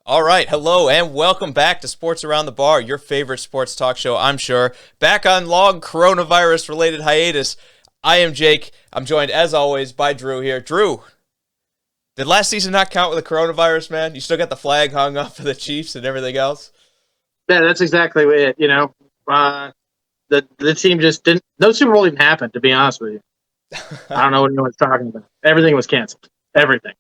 All right, hello and welcome back to Sports Around the Bar, your favorite sports talk show, I'm sure. Back on long coronavirus-related hiatus. I am Jake. I'm joined, as always, by Drew here. Drew, did last season not count with the coronavirus, man? You still got the flag hung up for the Chiefs and everything else? Yeah, that's exactly it. The team just didn't. No Super Bowl even happened. To be honest with you, I don't know what anyone's talking about. Everything was canceled. Everything.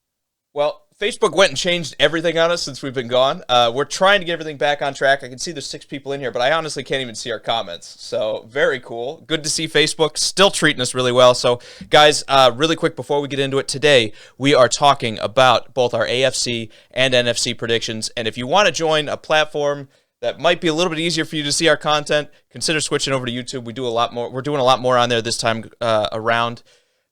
Well, Facebook went and changed everything on us since we've been gone. We're trying to get everything back on track. I can see there's 6 people in here, but I honestly can't even see our comments. So very cool. Good to see Facebook still treating us really well. So guys, really quick before we get into it today, we are talking about both our AFC and NFC predictions. And if you want to join a platform that might be a little bit easier for you to see our content, consider switching over to YouTube. We do a lot more. We're doing a lot more on there this time around.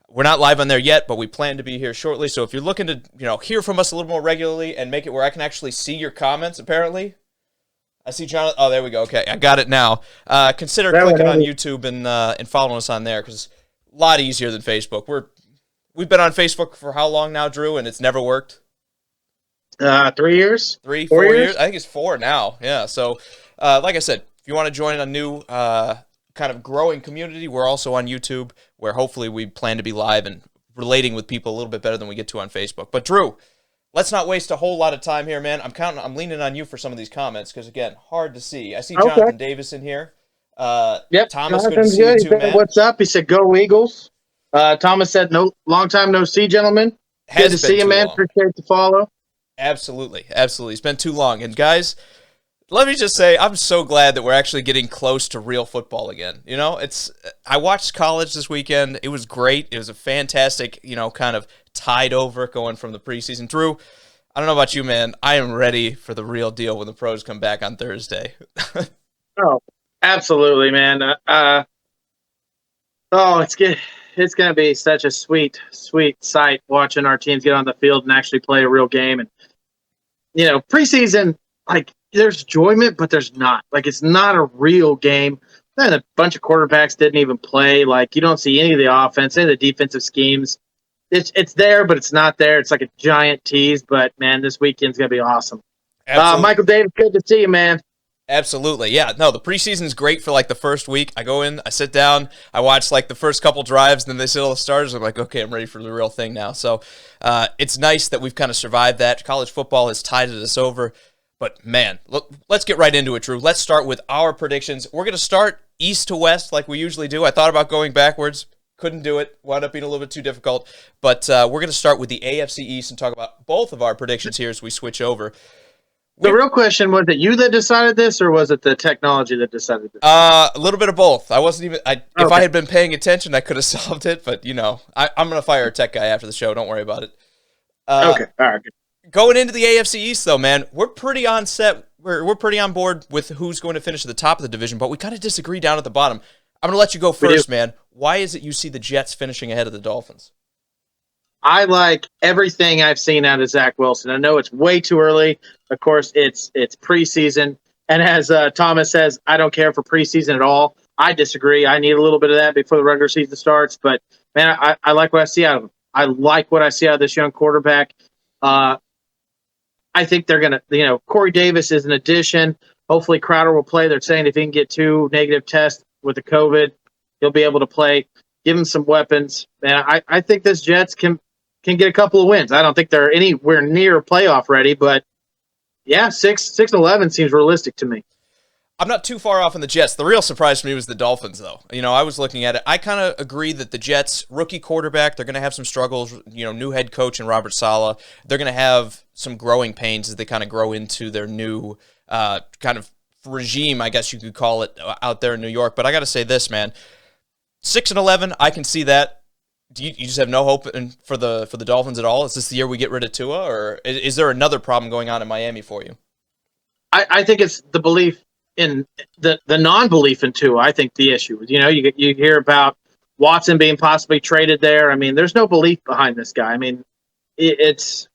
We're not live on there yet, but we plan to be here shortly. So if you're looking to, hear from us a little more regularly and make it where I can actually see your comments, apparently. I see John. Oh, there we go. Okay, I got it now. Consider clicking on YouTube and following us on there because it's a lot easier than Facebook. We've been on Facebook for how long now, Drew, and it's never worked? 3 years? 4 years? I think it's 4 now. Yeah. So, like I said, if you want to join a new kind of growing community, we're also on YouTube, where hopefully we plan to be live and relating with people a little bit better than we get to on Facebook. But Drew, let's not waste a whole lot of time here, man. I'm leaning on you for some of these comments because, again, hard to see. I see Jonathan Davis in here. Yep. Thomas, good to see you too, man. What's up? He said, "Go Eagles." Thomas said, "No, long time no see, gentlemen. Good to see you, man. Appreciate the follow." Absolutely. It's been too long. And guys, let me just say, I'm so glad that we're actually getting close to real football again. I watched college this weekend. It was great. It was a fantastic, kind of tide over going from the preseason. Drew, I don't know about you, man. I am ready for the real deal when the pros come back on Thursday. Oh, absolutely, man. It's going to be such a sweet sight watching our teams get on the field and actually play a real game. And, preseason, there's enjoyment, but there's not. It's not a real game. And a bunch of quarterbacks didn't even play. You don't see any of the offense, any of the defensive schemes. It's there, but it's not there. It's like a giant tease. But, man, this weekend's going to be awesome. Michael Davis, good to see you, man. Absolutely. Yeah, no, the preseason's great for the first week. I go in, I sit down, I watch the first couple drives, and then they sit all the starters. I'm like, okay, I'm ready for the real thing now. So it's nice that we've kind of survived that. College football has tided us over. But, man, look, let's get right into it, Drew. Let's start with our predictions. We're going to start east to west like we usually do. I thought about going backwards. Couldn't do it. Wound up being a little bit too difficult. But we're going to start with the AFC East and talk about both of our predictions here as we switch over. The real question, was it you that decided this, or was it the technology that decided this? A little bit of both. I wasn't even. If I had been paying attention, I could have solved it. But I'm going to fire a tech guy after the show. Don't worry about it. Okay, all right. Going into the AFC East, though, man, we're pretty on set. We're pretty on board with who's going to finish at the top of the division, but we kind of disagree down at the bottom. I'm going to let you go first, man. Why is it you see the Jets finishing ahead of the Dolphins? I like everything I've seen out of Zach Wilson. I know it's way too early. Of course, it's preseason. And as Thomas says, I don't care for preseason at all. I disagree. I need a little bit of that before the regular season starts. But, man, I like what I see out of him. I like what I see out of this young quarterback. I think they're going to, Corey Davis is an addition. Hopefully Crowder will play. They're saying if he can get 2 negative tests with the COVID, he'll be able to play. Give him some weapons. Man, I think this Jets can get a couple of wins. I don't think they're anywhere near playoff ready, but yeah, 6-11 seems realistic to me. I'm not too far off on the Jets. The real surprise for me was the Dolphins, though. I was looking at it. I kind of agree that the Jets, rookie quarterback, they're going to have some struggles. New head coach in Robert Saleh. They're going to have some growing pains as they kind of grow into their new kind of regime, I guess you could call it, out there in New York. But I got to say this, man. 6-11, I can see that. Do you just have no hope for the Dolphins at all? Is this the year we get rid of Tua, or is there another problem going on in Miami for you? I think it's the belief in the non-belief in Tua. I think the issue. You hear about Watson being possibly traded there. I mean, there's no belief behind this guy. I mean, that's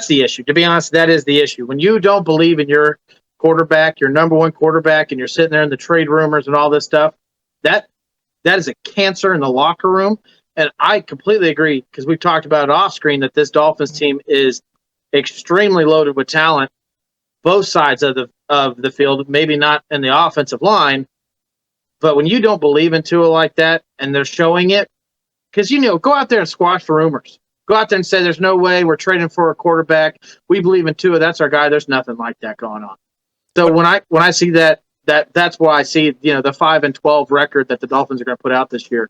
the issue. To be honest, that is the issue. When you don't believe in your quarterback, your number one quarterback, and you're sitting there in the trade rumors and all this stuff, that is a cancer in the locker room. And I completely agree, because we've talked about it off screen, that this Dolphins team is extremely loaded with talent, both sides of the field. Maybe not in the offensive line, but when you don't believe in Tua like that, and they're showing it, because go out there and squash the rumors. Go out there and say there's no way we're trading for a quarterback. We believe in Tua. That's our guy. There's nothing like that going on. So when I see that's why I see the 5-12 record that the Dolphins are going to put out this year.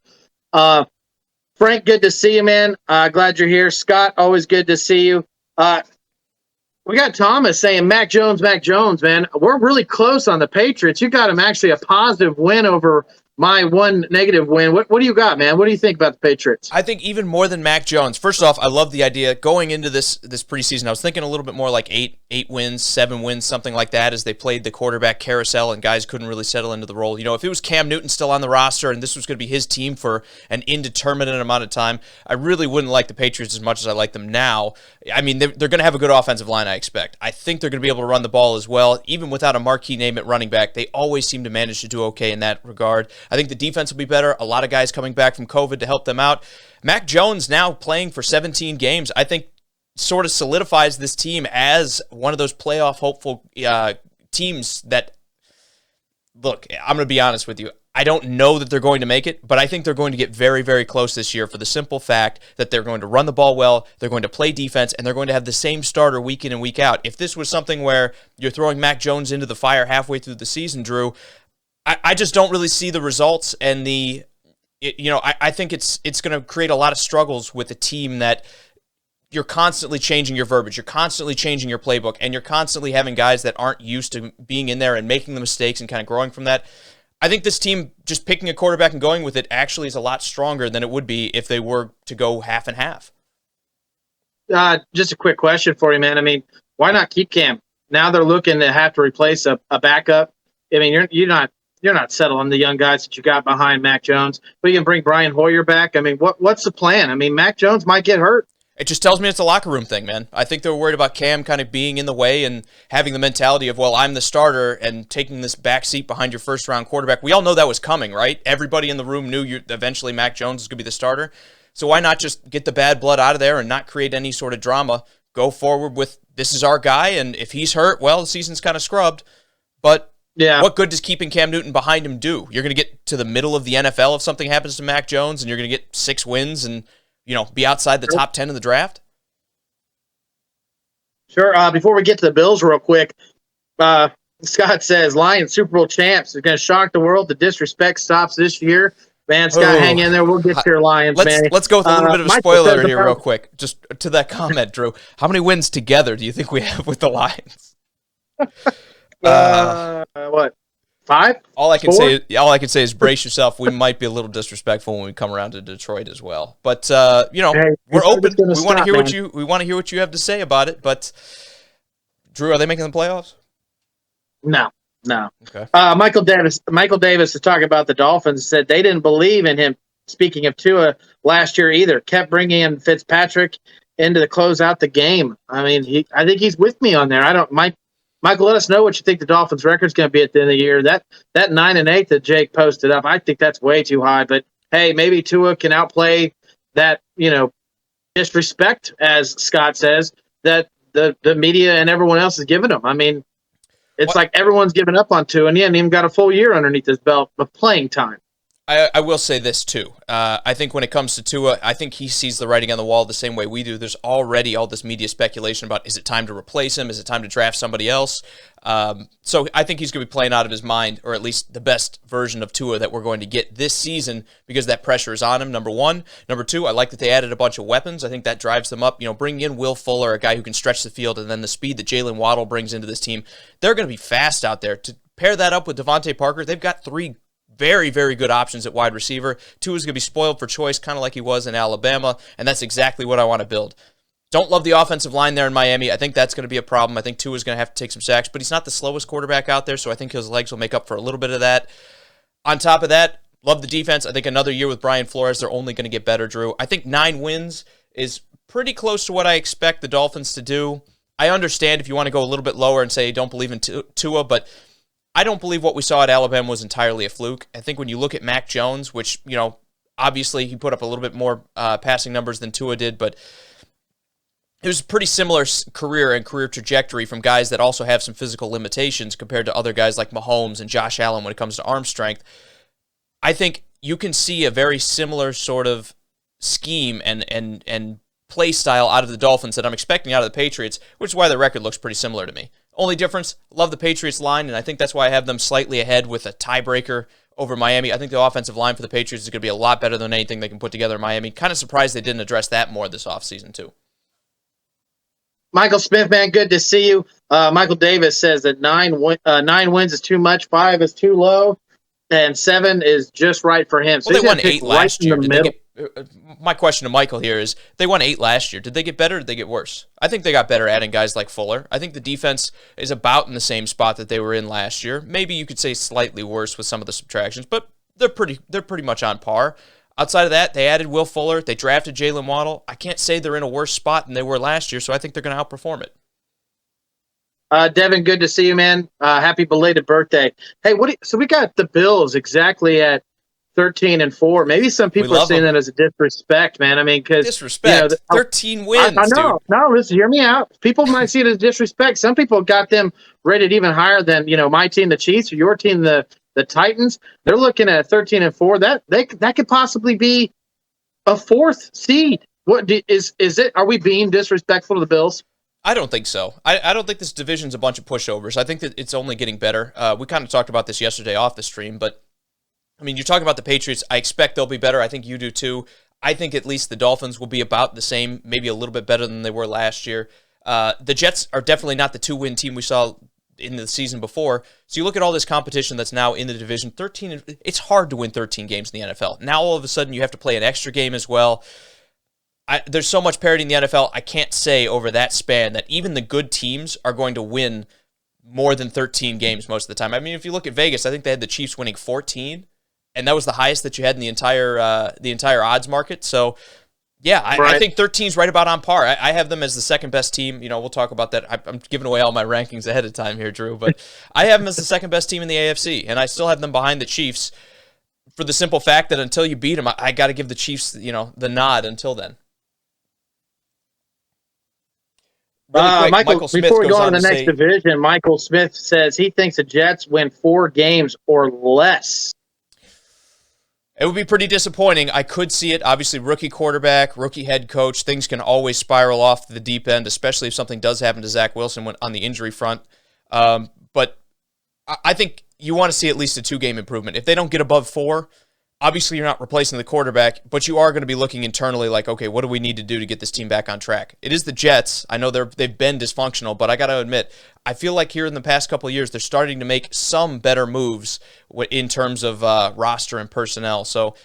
Frank, good to see you, man. Glad you're here. Scott, always good to see you. We got Thomas saying Mac Jones, man. We're really close on the Patriots. You got him actually a positive win over my one negative win. What do you got, man? What do you think about the Patriots? I think even more than Mac Jones. First off, I love the idea going into this preseason. I was thinking a little bit more like 8 wins, 7 wins, something like that, as they played the quarterback carousel and guys couldn't really settle into the role. If it was Cam Newton still on the roster and this was going to be his team for an indeterminate amount of time, I really wouldn't like the Patriots as much as I like them now. I mean, they're going to have a good offensive line, I expect. I think they're going to be able to run the ball as well. Even without a marquee name at running back, they always seem to manage to do okay in that regard. I think the defense will be better. A lot of guys coming back from COVID to help them out. Mac Jones now playing for 17 games, I think sort of solidifies this team as one of those playoff hopeful teams that, look, I'm going to be honest with you. I don't know that they're going to make it, but I think they're going to get very, very close this year for the simple fact that they're going to run the ball well, they're going to play defense, and they're going to have the same starter week in and week out. If this was something where you're throwing Mac Jones into the fire halfway through the season, Drew, I just don't really see the results, and I think it's going to create a lot of struggles with a team that you're constantly changing your verbiage, you're constantly changing your playbook, and you're constantly having guys that aren't used to being in there and making the mistakes and kind of growing from that. I think this team, just picking a quarterback and going with it, actually is a lot stronger than it would be if they were to go half and half. Just a quick question for you, man. I mean, why not keep Cam? Now they're looking to have to replace a backup. I mean, you're not settling the young guys that you got behind Mac Jones, but you can bring Brian Hoyer back. I mean, what's the plan? I mean, Mac Jones might get hurt. It just tells me it's a locker room thing, man. I think they're worried about Cam kind of being in the way and having the mentality of, well, I'm the starter, and taking this back seat behind your first-round quarterback. We all know that was coming, right? Everybody in the room knew eventually Mac Jones was going to be the starter. So why not just get the bad blood out of there and not create any sort of drama? Go forward with, this is our guy, and if he's hurt, well, the season's kind of scrubbed. But yeah, what good does keeping Cam Newton behind him do? You're going to get to the middle of the NFL if something happens to Mac Jones, and you're going to get 6 wins and be outside the top 10 of the draft? Sure. Before we get to the Bills real quick, Scott says, Lions Super Bowl champs are going to shock the world. The disrespect stops this year. Man, Scott, hang in there. We'll get to your Lions, man. Let's go with a little bit of a spoiler here real quick. Just to that comment, Drew. How many wins together do you think we have with the Lions? What? 5? All I can say is brace yourself. We might be a little disrespectful when we come around to Detroit as well. But we're open. We want to hear what you have to say about it. But Drew, are they making the playoffs? No. Okay. Michael Davis is talking about the Dolphins. Said they didn't believe in him. Speaking of Tua, last year either. Kept bringing in Fitzpatrick into the close out the game. I mean, I think he's with me on there. Michael, let us know what you think the Dolphins' record's going to be at the end of the year. That 9-8 that Jake posted up, I think that's way too high. But hey, maybe Tua can outplay that, disrespect, as Scott says, that the media and everyone else is giving him. I mean, it's like everyone's giving up on Tua, and he hasn't even got a full year underneath his belt of playing time. I will say this, too. I think when it comes to Tua, I think he sees the writing on the wall the same way we do. There's already all this media speculation about, is it time to replace him? Is it time to draft somebody else? So I think he's going to be playing out of his mind, or at least the best version of Tua that we're going to get this season, because that pressure is on him, number one. Number two, I like that they added a bunch of weapons. I think that drives them up. Bringing in Will Fuller, a guy who can stretch the field, and then the speed that Jalen Waddle brings into this team. They're going to be fast out there. To pair that up with Devontae Parker, they've got 3 very, very good options at wide receiver. Tua's going to be spoiled for choice, kind of like he was in Alabama, and that's exactly what I want to build. Don't love the offensive line there in Miami. I think that's going to be a problem. I think Tua's going to have to take some sacks, but he's not the slowest quarterback out there, so I think his legs will make up for a little bit of that. On top of that, love the defense. I think another year with Brian Flores, they're only going to get better, Drew. I think 9 wins is pretty close to what I expect the Dolphins to do. I understand if you want to go a little bit lower and say don't believe in Tua, but I don't believe what we saw at Alabama was entirely a fluke. I think when you look at Mac Jones, which, obviously he put up a little bit more passing numbers than Tua did, but it was a pretty similar career and career trajectory from guys that also have some physical limitations compared to other guys like Mahomes and Josh Allen when it comes to arm strength. I think you can see a very similar sort of scheme and play style out of the Dolphins that I'm expecting out of the Patriots, which is why the record looks pretty similar to me. Only difference, love the Patriots line, and I think that's why I have them slightly ahead with a tiebreaker over Miami. I think the offensive line for the Patriots is going to be a lot better than anything they can put together in Miami. Kind of surprised they didn't address that more this offseason, too. Michael Smith, man, good to see you. Michael Davis says that 9 wins is too much, 5 is too low, and 7 is just right for him. So well, they won 8 last year. My question to Michael here is, they won 8 last year. Did they get better or did they get worse? I think they got better adding guys like Fuller. I think the defense is about in the same spot that they were in last year. Maybe you could say slightly worse with some of the subtractions, but they're pretty much on par. Outside of that, they added Will Fuller. They drafted Jalen Waddle. I can't say they're in a worse spot than they were last year, so I think they're going to outperform it. Devin, good to see you, man. Happy belated birthday. Hey, so we got the Bills exactly at 13-4. Maybe some people are seeing that as a disrespect, man. I mean, because disrespect. 13 wins. I know. Dude. No, listen, hear me out. People might see it as disrespect. Some people got them rated even higher than my team, the Chiefs, or your team, the Titans. They're looking at 13-4. That could possibly be a 4th seed. What is it? Are we being disrespectful to the Bills? I don't think so. I don't think this division's a bunch of pushovers. I think that it's only getting better. We kind of talked about this yesterday off the stream, but I mean, you're talking about the Patriots. I expect they'll be better. I think you do too. I think at least the Dolphins will be about the same, maybe a little bit better than they were last year. The Jets are definitely not the 2-win team we saw in the season before. So you look at all this competition that's now in the division. It's hard to win 13 games in the NFL. Now all of a sudden you have to play an extra game as well. There's so much parity in the NFL, I can't say over that span that even the good teams are going to win more than 13 games most of the time. I mean, if you look at Vegas, I think they had the Chiefs winning 14, and that was the highest that you had in the entire odds market. So, yeah, I think 13 is right about on par. I have them as the second best team. We'll talk about that. I'm giving away all my rankings ahead of time here, Drew, but I have them as the second best team in the AFC, and I still have them behind the Chiefs for the simple fact that until you beat them, I got to give the Chiefs, the nod until then. Really Michael Smith, before we go on to the next division, Michael Smith says he thinks the Jets win 4 games or less. It would be pretty disappointing. I could see it. Obviously, rookie quarterback, rookie head coach, things can always spiral off the deep end, especially if something does happen to Zach Wilson on the injury front. But I think you want to see at least a 2-game improvement. If they don't get above 4, obviously you're not replacing the quarterback, but you are going to be looking internally like, okay, what do we need to do to get this team back on track? It is the Jets. I know they've been dysfunctional, but I got to admit, I feel like here in the past couple of years, they're starting to make some better moves in terms of roster and personnel. So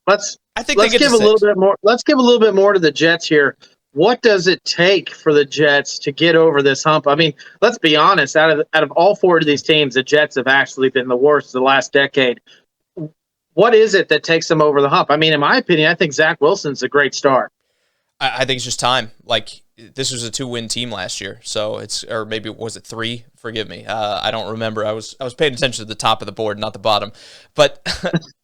let's give a little bit more. Let's give a little bit more to the Jets here. What does it take for the Jets to get over this hump? I mean, let's be honest. Out of all 4 of these teams, the Jets have actually been the worst the last decade. What is it that takes them over the hump? I mean, in my opinion, I think Zach Wilson's a great start. I think it's just time. Like, this was a 2-win team last year, so or maybe was it 3? Forgive me. I don't remember. I was paying attention to the top of the board, not the bottom. But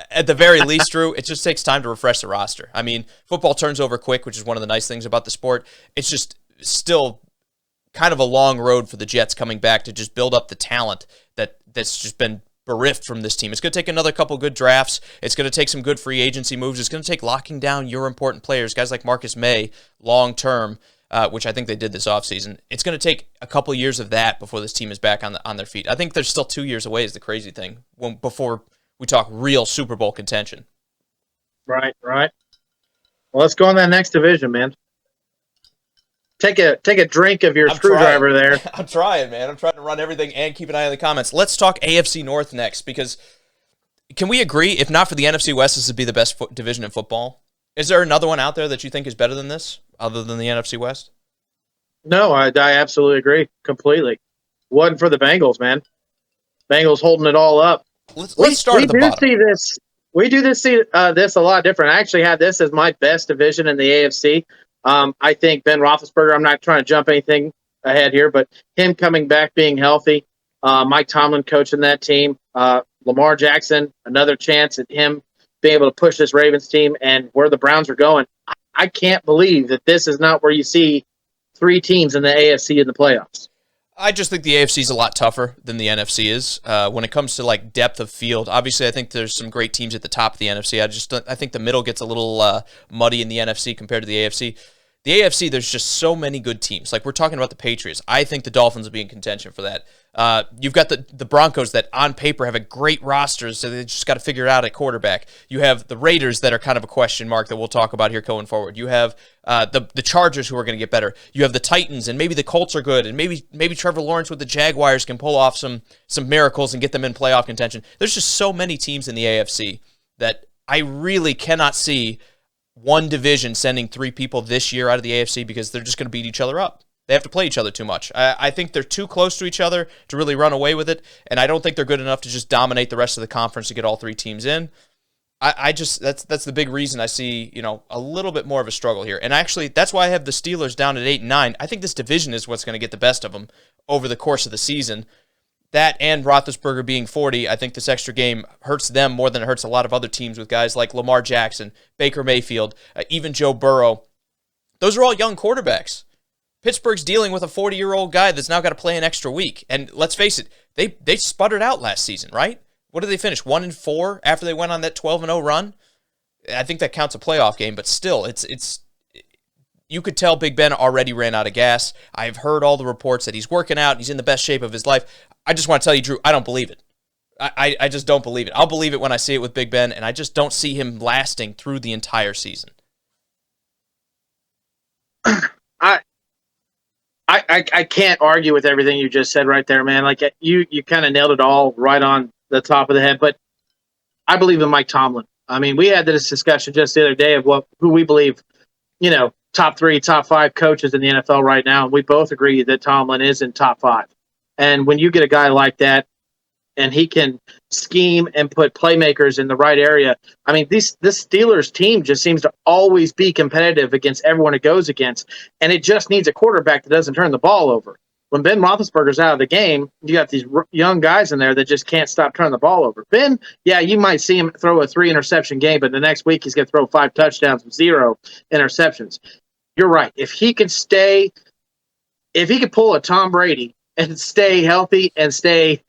at the very least, Drew, it just takes time to refresh the roster. I mean, football turns over quick, which is one of the nice things about the sport. It's just still kind of a long road for the Jets coming back to just build up the talent that's just been bereft from this team. It's going to take another couple good drafts. It's going to take some good free agency moves. It's going to take locking down your important players, guys like Marcus May, long-term, which I think they did this offseason. It's going to take a couple years of that before this team is back on their feet. I think they're still 2 years away is the crazy thing before we talk real Super Bowl contention. Right. Well, let's go on that next division, man. Take a drink of your screwdriver there. I'm trying, man. I'm trying to run everything and keep an eye on the comments. Let's talk AFC North next, because can we agree, if not for the NFC West, this would be the best division in football? Is there another one out there that you think is better than this, other than the NFC West? No, I absolutely agree completely. Wasn't for the Bengals, man. Bengals holding it all up. Let's start at the bottom. We do see this a lot different. I actually had this as my best division in the AFC. I think Ben Roethlisberger, I'm not trying to jump anything ahead here, but him coming back, being healthy, Mike Tomlin coaching that team, Lamar Jackson, another chance at him being able to push this Ravens team and where the Browns are going. I can't believe that this is not where you see three teams in the AFC in the playoffs. I just think the AFC is a lot tougher than the NFC is when it comes to like depth of field. Obviously, I think there's some great teams at the top of the NFC. I think the middle gets a little muddy in the NFC compared to the AFC. The AFC, there's just so many good teams. Like we're talking about the Patriots. I think the Dolphins will be in contention for that. You've got the Broncos that on paper have a great roster, so they just got to figure it out at quarterback. You have the Raiders that are kind of a question mark that we'll talk about here going forward. You have the Chargers who are going to get better. You have the Titans, and maybe the Colts are good, and maybe Trevor Lawrence with the Jaguars can pull off some miracles and get them in playoff contention. There's just so many teams in the AFC that I really cannot see one division sending three people this year out of the AFC because they're just going to beat each other up. They have to play each other too much. I think they're too close to each other to really run away with it, and I don't think they're good enough to just dominate the rest of the conference to get all three teams in. That's the big reason I see, a little bit more of a struggle here. And actually, that's why I have the Steelers down at 8-9. I think this division is what's going to get the best of them over the course of the season. That and Roethlisberger being 40, I think this extra game hurts them more than it hurts a lot of other teams with guys like Lamar Jackson, Baker Mayfield, even Joe Burrow. Those are all young quarterbacks. Pittsburgh's dealing with a 40-year-old guy that's now got to play an extra week. And let's face it, they sputtered out last season, right? What did they finish, 1-4 after they went on that 12-0 run? I think that counts a playoff game, but still, it's you could tell Big Ben already ran out of gas. I've heard all the reports that he's working out, he's in the best shape of his life. I just want to tell you, Drew, I don't believe it. I just don't believe it. I'll believe it when I see it with Big Ben, and I just don't see him lasting through the entire season. I can't argue with everything you just said right there, man. Like you kind of nailed it all right on the top of the head. But I believe in Mike Tomlin. I mean, we had this discussion just the other day of who we believe, top 3, top 5 coaches in the NFL right now. And we both agree that Tomlin is in top 5. And when you get a guy like that, and he can scheme and put playmakers in the right area. I mean, this Steelers team just seems to always be competitive against everyone it goes against, and it just needs a quarterback that doesn't turn the ball over. When Ben Roethlisberger's out of the game, you got these young guys in there that just can't stop turning the ball over. Ben, yeah, you might see him throw a 3-interception game, but the next week he's going to throw 5 touchdowns with 0 interceptions. You're right. If he could pull a Tom Brady and stay healthy and stay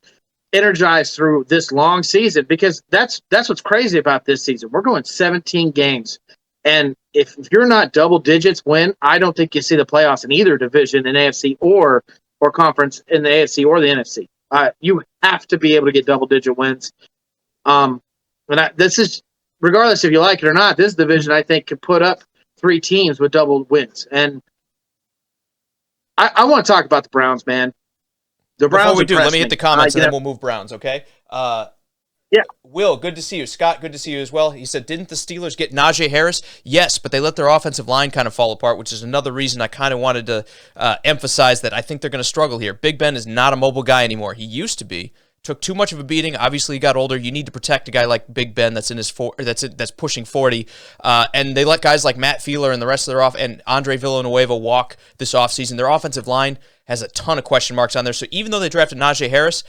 energized through this long season, because that's what's crazy about this season. We're going 17 games, and if you're not double digits win, I don't think you see the playoffs in either division in AFC or conference in the AFC or the NFC. You have to be able to get double digit wins. This is regardless if you like it or not. This division I think could put up 3 teams with double wins, and I want to talk about the Browns, man. The Browns. Before we do, let me hit the comments and then we'll move Browns, okay? Yeah. Will, good to see you. Scott, good to see you as well. He said, didn't the Steelers get Najee Harris? Yes, but they let their offensive line kind of fall apart, which is another reason I kind of wanted to emphasize that I think they're going to struggle here. Big Ben is not a mobile guy anymore. He used to be. Took too much of a beating. Obviously, he got older. You need to protect a guy like Big Ben that's in his that's pushing 40. And they let guys like Matt Fielder and the rest of their and Andre Villanueva walk this offseason. Their offensive line has a ton of question marks on there. So even though they drafted Najee Harris,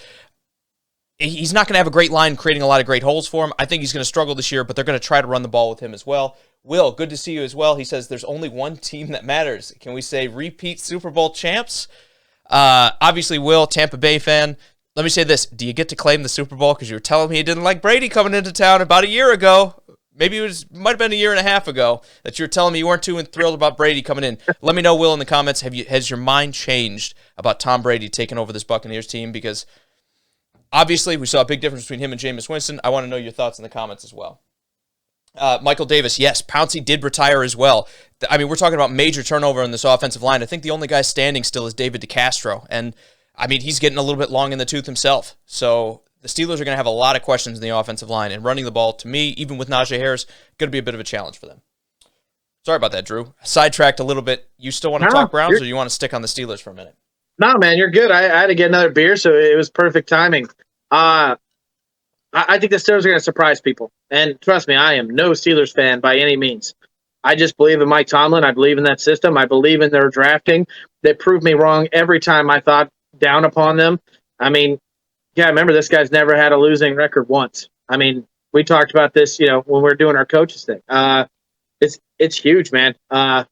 he's not going to have a great line creating a lot of great holes for him. I think he's going to struggle this year, but they're going to try to run the ball with him as well. Will, good to see you as well. He says there's only one team that matters. Can we say repeat Super Bowl champs? Obviously, Will, Tampa Bay fan. Let me say this. Do you get to claim the Super Bowl? Because you were telling me you didn't like Brady coming into town about a year ago. Maybe might have been a year and a half ago that you were telling me you weren't too thrilled about Brady coming in. Let me know, Will, in the comments. Has your mind changed about Tom Brady taking over this Buccaneers team? Because obviously we saw a big difference between him and Jameis Winston. I want to know your thoughts in the comments as well. Michael Davis, yes, Pouncey did retire as well. I mean, we're talking about major turnover in this offensive line. I think the only guy standing still is David DeCastro. And I mean, he's getting a little bit long in the tooth himself. So the Steelers are going to have a lot of questions in the offensive line. And running the ball, to me, even with Najee Harris, going to be a bit of a challenge for them. Sorry about that, Drew. Sidetracked a little bit. You still want to talk Browns, or you want to stick on the Steelers for a minute? No, man, you're good. I had to get another beer, so it was perfect timing. I think the Steelers are going to surprise people. And trust me, I am no Steelers fan by any means. I just believe in Mike Tomlin. I believe in that system. I believe in their drafting. They proved me wrong every time I thought down upon them. I mean, yeah, remember this guy's never had a losing record once. I mean, we talked about this, when we were doing our coaches thing. It's huge, man. The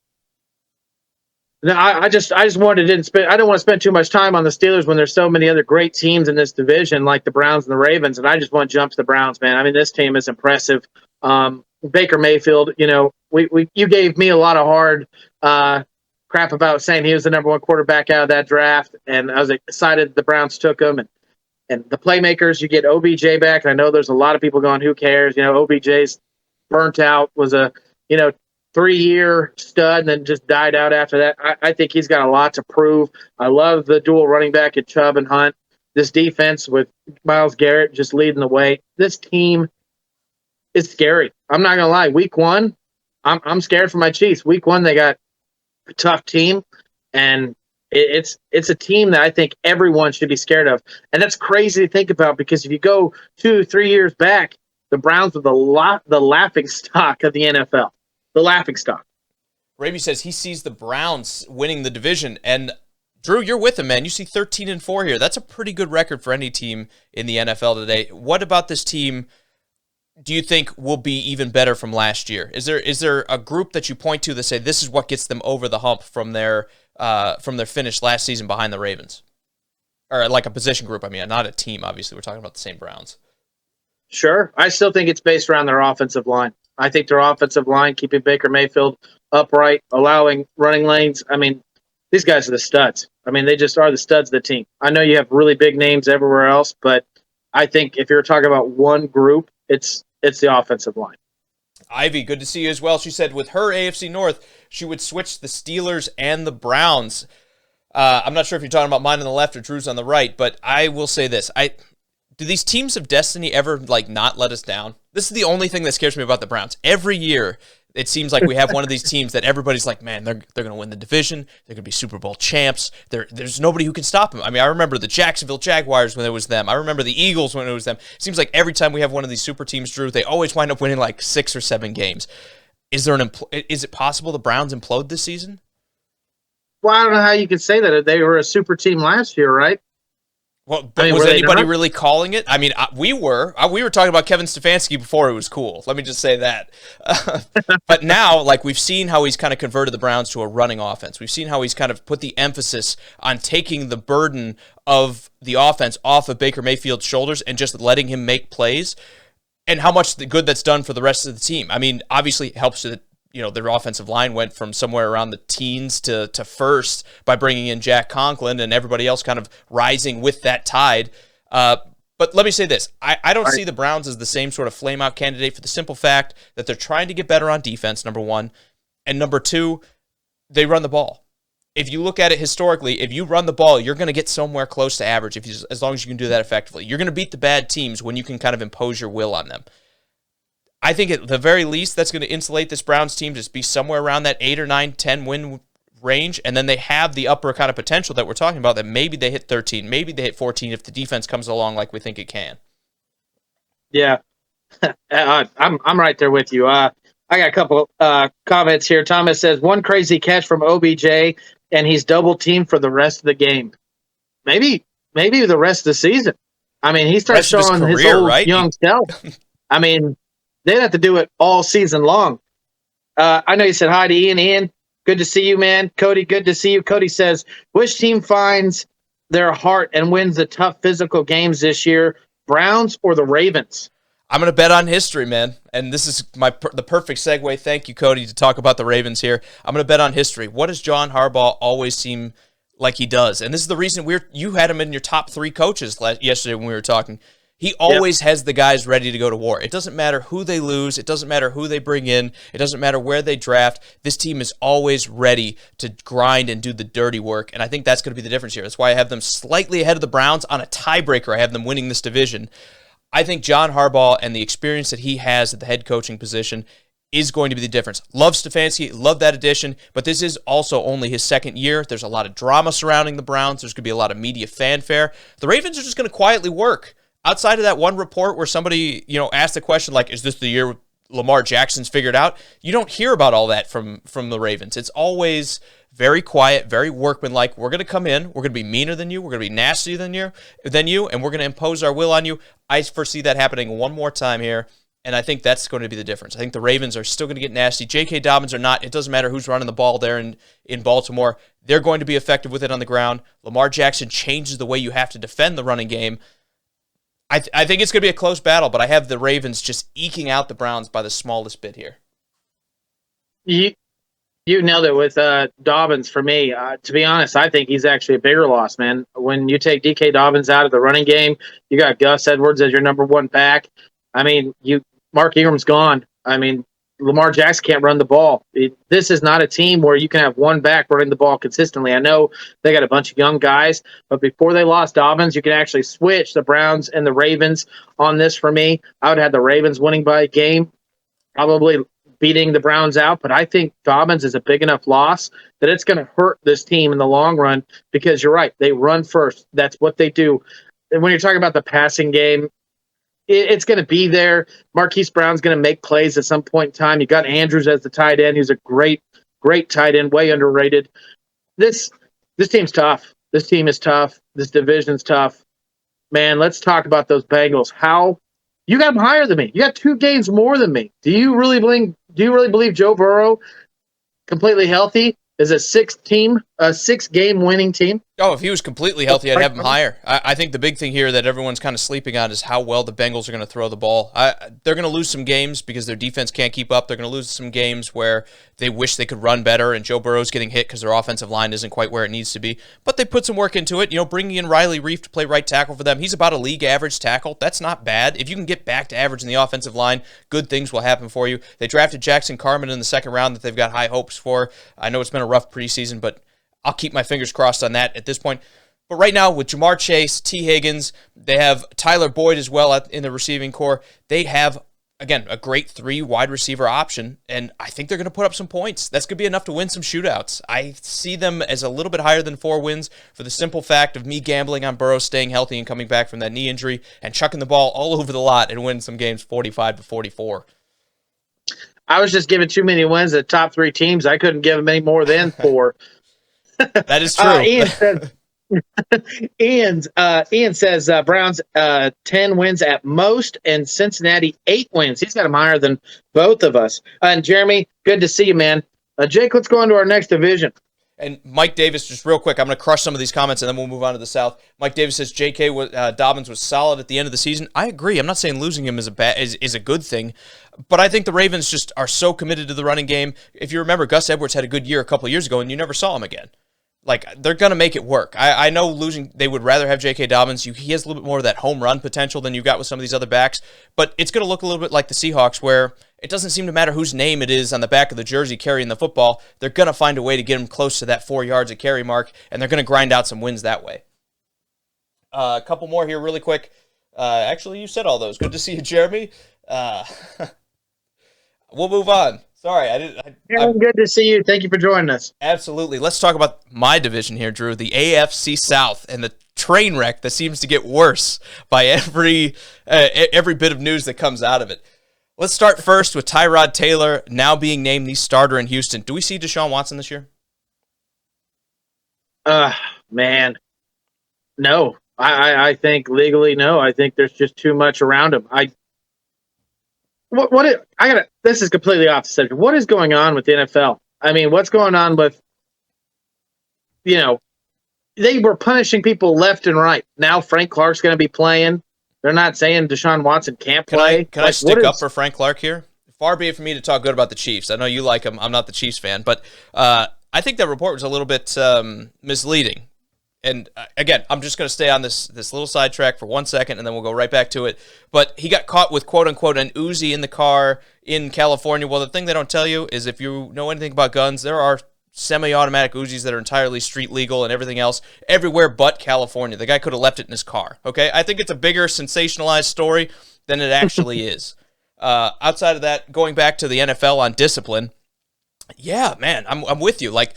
No, I just wanted didn't spend. I don't want to spend too much time on the Steelers when there's so many other great teams in this division, like the Browns and the Ravens. And I just want to jump to the Browns, man. I mean, this team is impressive. Baker Mayfield, you gave me a lot of hard crap about saying he was the number one quarterback out of that draft, and I was excited the Browns took him. And the playmakers, you get OBJ back. And I know there's a lot of people going, who cares? OBJ's burnt out, was a 3-year stud and then just died out after that. I think he's got a lot to prove. I love the dual running back at Chubb and Hunt. This defense with Myles Garrett just leading the way. This team is scary. I'm not going to lie. Week 1, I'm scared for my Chiefs. Week 1, they got a tough team, and it's a team that I think everyone should be scared of. And that's crazy to think about because if you go 2-3 years back, the Browns were the laughing stock of the NFL. The laughing stock. Raby says he sees the Browns winning the division, and Drew, you're with him, man. You see 13-4 here. That's a pretty good record for any team in the NFL today. What about this team do you think will be even better from last year? Is there a group that you point to that say this is what gets them over the hump from their finish last season behind the Ravens? Or like a position group, I mean, not a team, obviously. We're talking about the same Browns. Sure. I still think it's based around their offensive line. I think their offensive line, keeping Baker Mayfield upright, allowing running lanes. I mean, these guys are the studs. I mean, they just are the studs of the team. I know you have really big names everywhere else, but I think if you're talking about one group, it's the offensive line. Ivy, good to see you as well. She said with her AFC North, she would switch the Steelers and the Browns. I'm not sure if you're talking about mine on the left or Drew's on the right, but I will say this. Do these teams of destiny ever not let us down? This is the only thing that scares me about the Browns. Every year, it seems like we have one of these teams that everybody's like, man, they're going to win the division. They're going to be Super Bowl champs. There's nobody who can stop them. I mean, I remember the Jacksonville Jaguars when it was them. I remember the Eagles when it was them. It seems like every time we have one of these super teams, Drew, they always wind up winning 6 or 7 games. Is it possible the Browns implode this season? Well, I don't know how you can say that. They were a super team last year, right? Well, but was anybody really calling it? I mean, we were talking about Kevin Stefanski before it was cool. Let me just say that. But now, we've seen how he's kind of converted the Browns to a running offense. We've seen how he's kind of put the emphasis on taking the burden of the offense off of Baker Mayfield's shoulders and just letting him make plays, and how much the good that's done for the rest of the team. I mean, obviously it helps that their offensive line went from somewhere around the teens to first by bringing in Jack Conklin and everybody else kind of rising with that tide. But let me say this. I don't see the Browns as the same sort of flame-out candidate for the simple fact that they're trying to get better on defense, number one. And number two, they run the ball. If you look at it historically, if you run the ball, you're going to get somewhere close to average as long as you can do that effectively. You're going to beat the bad teams when you can kind of impose your will on them. I think at the very least, that's going to insulate this Browns team to be somewhere around that 8 or 9, 10 win range, and then they have the upper kind of potential that we're talking about, that maybe they hit 13, maybe they hit 14 if the defense comes along like we think it can. Yeah, I'm right there with you. I got a couple comments here. Thomas says, one crazy catch from OBJ, and he's double teamed for the rest of the game. Maybe the rest of the season. I mean, he starts showing his old young self. I mean, they'd have to do it all season long. I know you said hi to Ian. Ian, good to see you, man. Cody, good to see you. Cody says, which team finds their heart and wins the tough physical games this year, Browns or the Ravens? I'm going to bet on history, man. And this is the perfect segue. Thank you, Cody, to talk about the Ravens here. I'm going to bet on history. What does John Harbaugh always seem like he does? And this is the reason you had him in your top 3 coaches yesterday when we were talking. He always has the guys ready to go to war. It doesn't matter who they lose. It doesn't matter who they bring in. It doesn't matter where they draft. This team is always ready to grind and do the dirty work, and I think that's going to be the difference here. That's why I have them slightly ahead of the Browns on a tiebreaker. I have them winning this division. I think John Harbaugh and the experience that he has at the head coaching position is going to be the difference. Love Stefanski, love that addition, but this is also only his second year. There's a lot of drama surrounding the Browns. There's going to be a lot of media fanfare. The Ravens are just going to quietly work. Outside of that one report where somebody, asked the question is this the year Lamar Jackson's figured out? You don't hear about all that from the Ravens. It's always very quiet, very workmanlike. We're going to come in. We're going to be meaner than you. We're going to be nastier than you, and we're going to impose our will on you. I foresee that happening one more time here. And I think that's going to be the difference. I think the Ravens are still going to get nasty. J.K. Dobbins or not, it doesn't matter who's running the ball there in Baltimore. They're going to be effective with it on the ground. Lamar Jackson changes the way you have to defend the running game. I think it's going to be a close battle, but I have the Ravens just eking out the Browns by the smallest bit here. You nailed it with Dobbins for me. To be honest, I think he's actually a bigger loss, man. When you take DK Dobbins out of the running game, you got Gus Edwards as your number one back. I mean, Mark Ingram's gone. I mean, Lamar Jackson can't run the ball. This is not a team where you can have one back running the ball consistently. I know they got a bunch of young guys, but before they lost Dobbins, you can actually switch the Browns and the Ravens on this for me. I would have the Ravens winning by a game, probably beating the Browns out, but I think Dobbins is a big enough loss that it's going to hurt this team in the long run because you're right. They run first. That's what they do. And when you're talking about the passing game, it's going to be there. Marquise Brown's going to make plays at some point in time. You got Andrews as the tight end. He's a great tight end, way underrated. This team's tough. This team is tough. This division's tough. Man, let's talk about those Bengals. How you got them higher than me? You got 2 games more than me. Do you really believe Joe Burrow, completely healthy, is a 6-game winning team? Oh, if he was completely healthy, I'd have him higher. I think the big thing here that everyone's kind of sleeping on is how well the Bengals are going to throw the ball. They're going to lose some games because their defense can't keep up. They're going to lose some games where they wish they could run better, and Joe Burrow's getting hit because their offensive line isn't quite where it needs to be. But they put some work into it. You know, bringing in Riley Reif to play right tackle for them. He's about a league average tackle. That's not bad. If you can get back to average in the offensive line, good things will happen for you. They drafted Jackson Carman in the second round that they've got high hopes for. I know it's been a rough preseason, but I'll keep my fingers crossed on that at this point. But right now, with Jamar Chase, T. Higgins, they have Tyler Boyd as well in the receiving core. They have, again, a great 3 wide receiver option, and I think they're going to put up some points. That's going to be enough to win some shootouts. I see them as a little bit higher than 4 wins for the simple fact of me gambling on Burrow staying healthy and coming back from that knee injury and chucking the ball all over the lot and winning some games 45-44. I was just giving too many wins to the top 3 teams. I couldn't give them any more than 4. That is true. Ian says Browns 10 wins at most and Cincinnati 8 wins. He's got them higher than both of us. And Jeremy, good to see you, man. Jake, let's go on to our next division. And Mike Davis, just real quick, I'm going to crush some of these comments and then we'll move on to the South. Mike Davis says J.K. Dobbins was solid at the end of the season. I agree. I'm not saying losing him is a good thing, but I think the Ravens just are so committed to the running game. If you remember, Gus Edwards had a good year a couple of years ago and you never saw him again. Like, they're going to make it work. I know losing, they would rather have J.K. Dobbins. He has a little bit more of that home run potential than you've got with some of these other backs, but it's going to look a little bit like the Seahawks where it doesn't seem to matter whose name it is on the back of the jersey carrying the football. They're going to find a way to get him close to that 4 yards of carry mark, and they're going to grind out some wins that way. A couple more here really quick. Actually, you said all those. Good to see you, Jeremy. We'll move on. Sorry, I'm good to see you. Thank you for joining us. Absolutely. Let's talk about my division here, Drew, the AFC South, and the train wreck that seems to get worse by every bit of news that comes out of it. Let's start first with Tyrod Taylor now being named the starter in Houston. Do we see Deshaun Watson this year? Man, no. I think legally, no. I think there's just too much around him. This is completely off the subject. What is going on with the NFL? I mean, what's going on with, they were punishing people left and right. Now Frank Clark's going to be playing. They're not saying Deshaun Watson can't play. Can I stick up for Frank Clark here? Far be it for me to talk good about the Chiefs. I know you like him. I'm not the Chiefs fan, but I think that report was a little bit misleading. And again, I'm just going to stay on this little sidetrack for 1 second, and then we'll go right back to it. But he got caught with, quote-unquote, an Uzi in the car in California. Well, the thing they don't tell you is if you know anything about guns, there are semi-automatic Uzis that are entirely street legal and everything else everywhere but California. The guy could have left it in his car, okay? I think it's a bigger sensationalized story than it actually is. Outside of that, going back to the NFL on discipline, yeah, man, I'm with you. Like,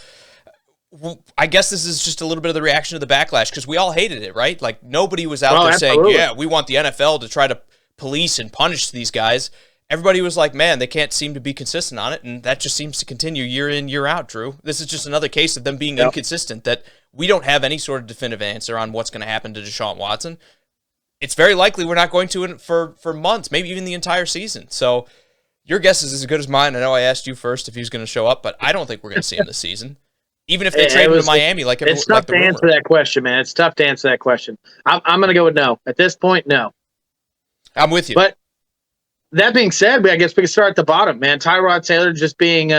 I guess this is just a little bit of the reaction to the backlash because we all hated it, right? Like, nobody was out there absolutely saying, yeah, we want the NFL to try to police and punish these guys. Everybody was like, man, they can't seem to be consistent on it, and that just seems to continue year in, year out, Drew. This is just another case of them being inconsistent, that we don't have any sort of definitive answer on what's going to happen to Deshaun Watson. it's very likely we're not going to for months, maybe even the entire season. So your guess is as good as mine. I know I asked you first if he was going to show up, but I don't think we're going to see him this season. Even if they trade him to Miami, it's tough to answer that question, man. It's tough to answer that question. I'm going to go with no. At this point, no. I'm with you. But that being said, I guess we can start at the bottom, man. Tyrod Taylor just being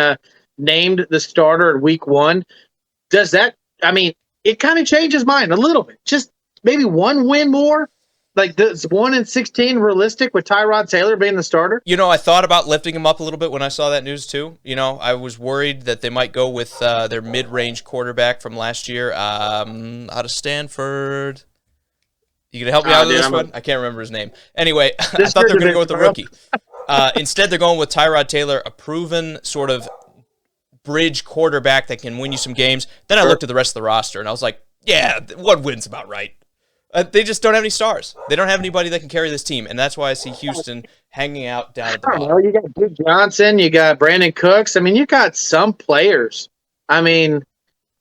named the starter in week 1. Does that, I mean, it kind of changes mine a little bit. Just maybe one win more. Like, does 1-16 realistic with Tyrod Taylor being the starter? I thought about lifting him up a little bit when I saw that news too. I was worried that they might go with their mid-range quarterback from last year, out of Stanford. You gonna help me out with this one? I can't remember his name. Anyway, I thought they were gonna go with the rookie. Instead, they're going with Tyrod Taylor, a proven sort of bridge quarterback that can win you some games. Then I looked at the rest of the roster and I was like, yeah, 1 win's about right. They just don't have any stars. They don't have anybody that can carry this team, and that's why I see Houston hanging out down at the bottom. You got Duke Johnson, you got Brandon Cooks. I mean, you got some players. I mean,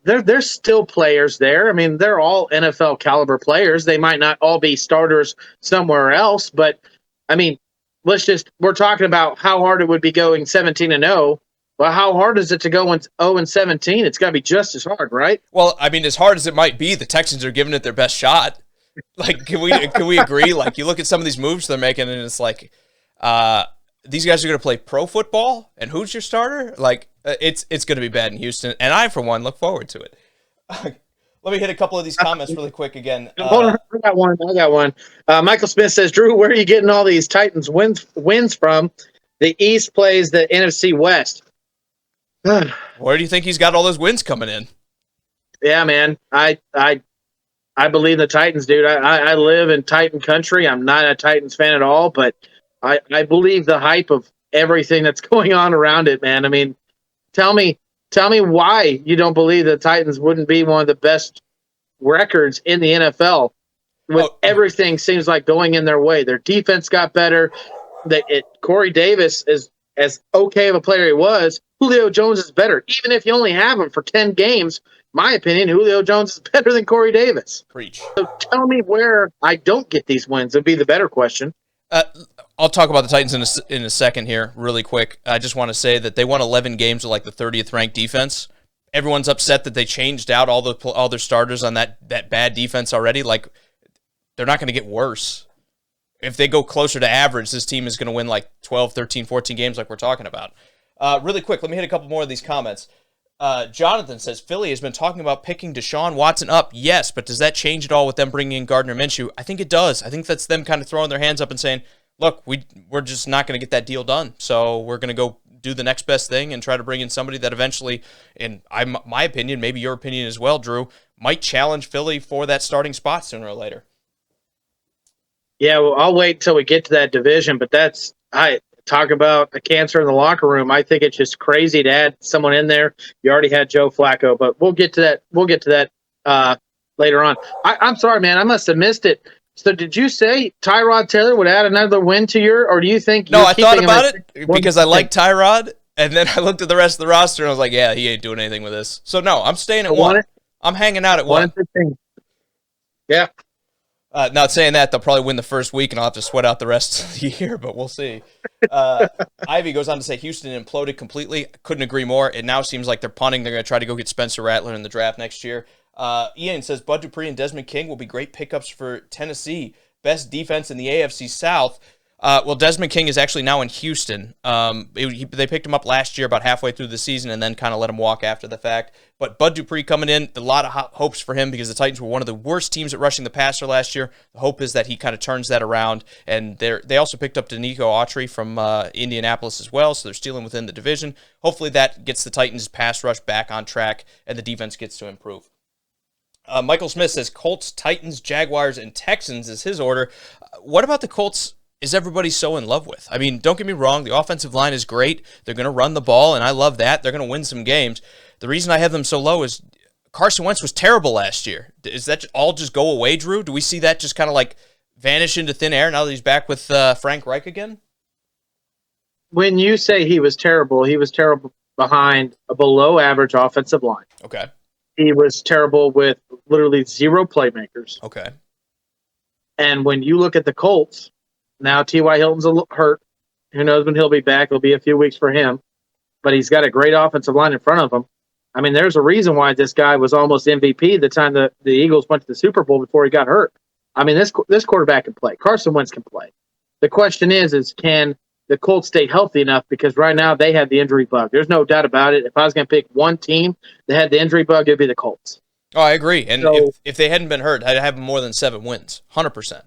there's still players there. I mean, they're all NFL caliber players. They might not all be starters somewhere else, but I mean, we're talking about how hard it would be going 17-0. Well, how hard is it to go 0-17? It's got to be just as hard, right? Well, I mean, as hard as it might be, the Texans are giving it their best shot. Like, can we agree? Like, you look at some of these moves they're making, and it's like, these guys are going to play pro football, and who's your starter? Like, it's going to be bad in Houston, and I, for one, look forward to it. Let me hit a couple of these comments really quick again. I got one. Michael Smith says, Drew, where are you getting all these Titans wins from? The East plays the NFC West. Where do you think he's got all those wins coming in? Yeah, man. I believe the Titans, dude. I live in Titan country. I'm not a Titans fan at all, but I believe the hype of everything that's going on around it, man. I mean, tell me why you don't believe the Titans wouldn't be one of the best records in the NFL with everything seems like going in their way. Their defense got better. Corey Davis is as okay of a player he was. Julio Jones is better. Even if you only have him for 10 games, my opinion, Julio Jones is better than Corey Davis. Preach. So tell me where I don't get these wins would be the better question. I'll talk about the Titans in a second here really quick. I just want to say that they won 11 games with like the 30th ranked defense. Everyone's upset that they changed out all their starters on that bad defense already. Like, they're not going to get worse. If they go closer to average, this team is going to win like 12, 13, 14 games like we're talking about. Really quick, let me hit a couple more of these comments. Jonathan says, Philly has been talking about picking Deshaun Watson up. Yes, but does that change at all with them bringing in Gardner Minshew? I think it does. I think that's them kind of throwing their hands up and saying, look, we're just not going to get that deal done. So we're going to go do the next best thing and try to bring in somebody that eventually, in my opinion, maybe your opinion as well, Drew, might challenge Philly for that starting spot sooner or later. Yeah, well, I'll wait until we get to that division, but I talk about a cancer in the locker room. I think it's just crazy to add someone in there. You already had Joe Flacco, but we'll get to that later on. I'm sorry, man. I must have missed it. So did you say Tyrod Taylor would add another win to or do you think? No, I thought about it because I like Tyrod, and then I looked at the rest of the roster and I was like, yeah, he ain't doing anything with this. So no, I'm staying at 1. I'm hanging out at 1. Yeah. Not saying that they'll probably win the first week and I'll have to sweat out the rest of the year, but we'll see. Ivy goes on to say Houston imploded completely. Couldn't agree more. It now seems like they're punting. They're going to try to go get Spencer Rattler in the draft next year. Ian says Bud Dupree and Desmond King will be great pickups for Tennessee. Best defense in the AFC South. Well, Desmond King is actually now in Houston. They picked him up last year about halfway through the season and then kind of let him walk after the fact. But Bud Dupree coming in, a lot of hopes for him because the Titans were one of the worst teams at rushing the passer last year. The hope is that he kind of turns that around. And they also picked up Danico Autry from Indianapolis as well, so they're stealing within the division. Hopefully that gets the Titans' pass rush back on track and the defense gets to improve. Michael Smith says Colts, Titans, Jaguars, and Texans is his order. What about the Colts is everybody so in love with? I mean, don't get me wrong. The offensive line is great. They're going to run the ball, and I love that. They're going to win some games. The reason I have them so low is Carson Wentz was terrible last year. Does that all just go away, Drew? Do we see that just kind of like vanish into thin air now that he's back with Frank Reich again? When you say he was terrible behind a below-average offensive line. Okay. He was terrible with literally zero playmakers. Okay. And when you look at the Colts, now T.Y. Hilton's hurt. Who knows when he'll be back? It'll be a few weeks for him. But he's got a great offensive line in front of him. I mean, there's a reason why this guy was almost MVP the time the Eagles went to the Super Bowl before he got hurt. I mean, this quarterback can play. Carson Wentz can play. The question is can the Colts stay healthy enough? Because right now they have the injury bug. There's no doubt about it. If I was going to pick one team that had the injury bug, it'd be the Colts. Oh, I agree. And So, if they hadn't been hurt, I'd have more than 7 wins, 100%.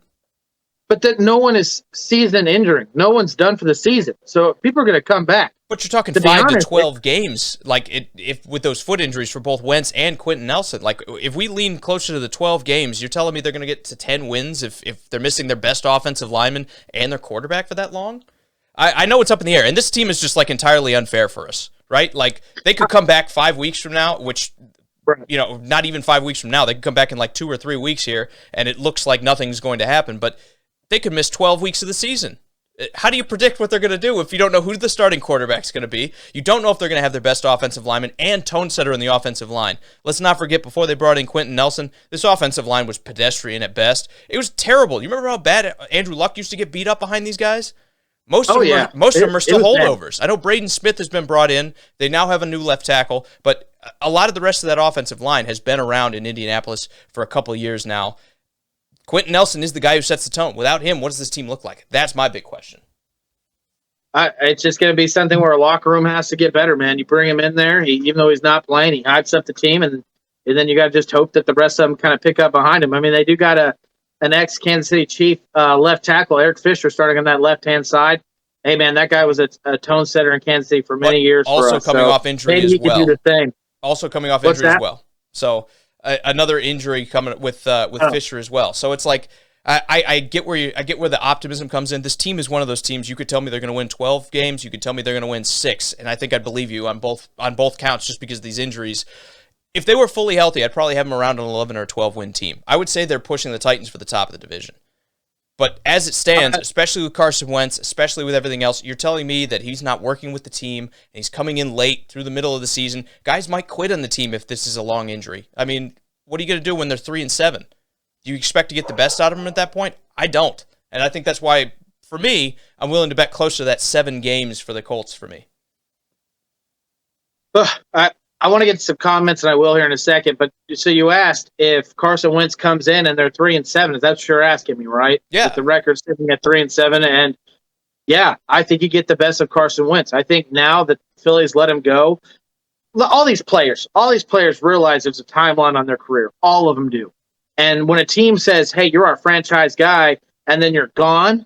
but that no one is season injuring. No one's done for the season. So people are going to come back. But you're talking To be 5 to honest, 12 games, like if with those foot injuries for both Wentz and Quentin Nelson. Like if we lean closer to the 12 games, you're telling me they're going to get to 10 wins if they're missing their best offensive lineman and their quarterback for that long? I know it's up in the air, and this team is just like entirely unfair for us, right? Like they could come back 5 weeks from now, which, you know, not even 5 weeks from now. They could come back in like 2 or 3 weeks here, and it looks like nothing's going to happen, but they could miss 12 weeks of the season. How do you predict what they're going to do if you don't know who the starting quarterback's going to be? You don't know if they're going to have their best offensive lineman and tone setter in the offensive line. Let's not forget, before they brought in Quentin Nelson, this offensive line was pedestrian at best. It was terrible. You remember how bad Andrew Luck used to get beat up behind these guys? Most of them are still holdovers. I know Braden Smith has been brought in. They now have a new left tackle, but a lot of the rest of that offensive line has been around in Indianapolis for a couple of years now. Quentin Nelson is the guy who sets the tone. Without him, what does this team look like? That's my big question. It's just going to be something where a locker room has to get better, man. You bring him in there, even though he's not playing, he hypes up the team, and then you got to just hope that the rest of them kind of pick up behind him. I mean, they do got an ex-Kansas City Chief left tackle, Eric Fisher, starting on that left-hand side. Hey, man, that guy was a tone setter in Kansas City for many years. Also coming off injury as well. Maybe he could do the same. Also coming off injury as well. So another injury coming with Fisher as well. So it's like I get where the optimism comes in. This team is one of those teams. You could tell me they're going to win 12 games. You could tell me they're going to win 6, and I think I'd believe you on both counts just because of these injuries. If they were fully healthy, I'd probably have them around an 11 or 12 win team. I would say they're pushing the Titans for the top of the division. But as it stands, especially with Carson Wentz, especially with everything else, you're telling me that he's not working with the team, and he's coming in late through the middle of the season. Guys might quit on the team if this is a long injury. I mean, what are you going to do when they're 3-7? Do you expect to get the best out of them at that point? I don't. And I think that's why, for me, I'm willing to bet closer to that 7 games for the Colts for me. I want to get some comments, and I will here in a second. But so you asked if Carson Wentz comes in and they're 3-7. Is that what you're asking me, right? Yeah. With the record sitting at 3-7, and yeah, I think you get the best of Carson Wentz. I think now that Phillies let him go, all these players realize there's a timeline on their career. All of them do. And when a team says, "Hey, you're our franchise guy," and then you're gone,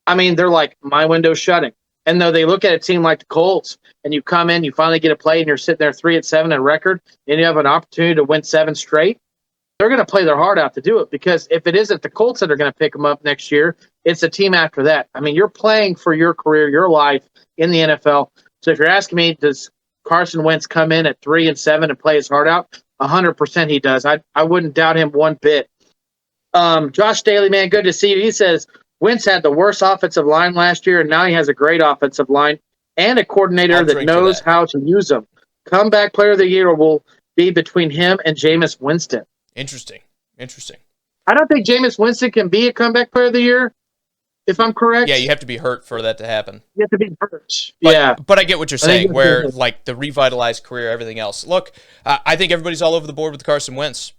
I mean, they're like, my window's shutting. And though they look at a team like the Colts, and you come in, you finally get a play, and you're sitting there 3-7 in record, and you have an opportunity to win 7 straight, they're going to play their heart out to do it. Because if it isn't the Colts that are going to pick them up next year, it's a team after that. I mean, you're playing for your career, your life in the NFL. So if you're asking me, does Carson Wentz come in at 3-7 and play his heart out? 100% he does. I wouldn't doubt him one bit. Josh Daly, man, good to see you. He says, Wentz had the worst offensive line last year, and now he has a great offensive line and a coordinator that knows how to use them. Comeback player of the year will be between him and Jameis Winston. Interesting. I don't think Jameis Winston can be a comeback player of the year, if I'm correct. Yeah, you have to be hurt for that to happen. You have to be hurt. But I get what you're saying, where like the revitalized career, everything else. Look, I think everybody's all over the board with Carson Wentz.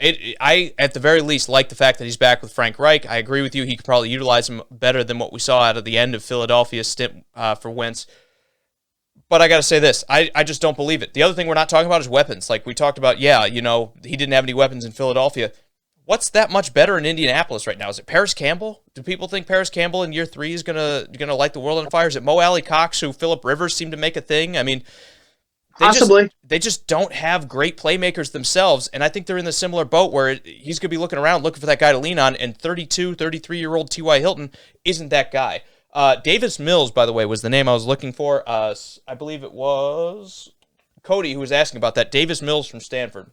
I, at the very least, like the fact that he's back with Frank Reich. I agree with you. He could probably utilize him better than what we saw out of the end of Philadelphia's stint for Wentz. But I got to say this. I just don't believe it. The other thing we're not talking about is weapons. Like we talked about, he didn't have any weapons in Philadelphia. What's that much better in Indianapolis right now? Is it Paris Campbell? Do people think Paris Campbell in year 3 is gonna light the world on fire? Is it Mo Alley Cox, who Phillip Rivers seemed to make a thing? I mean, possibly. They just don't have great playmakers themselves, and I think they're in the similar boat where he's going to be looking around looking for that guy to lean on, and 32, 33-year-old T.Y. Hilton isn't that guy. Davis Mills, by the way, was the name I was looking for. I believe it was Cody who was asking about that. Davis Mills from Stanford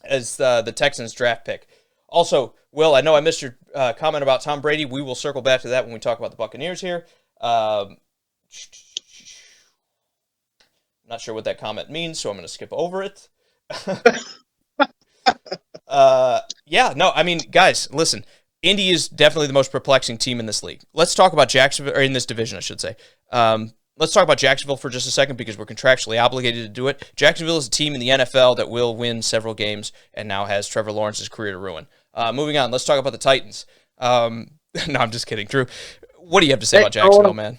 as the Texans draft pick. Also, Will, I know I missed your comment about Tom Brady. We will circle back to that when we talk about the Buccaneers here. Not sure what that comment means, so I'm going to skip over it. I mean, guys, listen. Indy is definitely the most perplexing team in this league. Let's talk about Jacksonville, or in this division, I should say. Let's talk about Jacksonville for just a second because we're contractually obligated to do it. Jacksonville is a team in the NFL that will win several games and now has Trevor Lawrence's career to ruin. Moving on, let's talk about the Titans. No, I'm just kidding. Drew, what do you have to say about Jacksonville, man?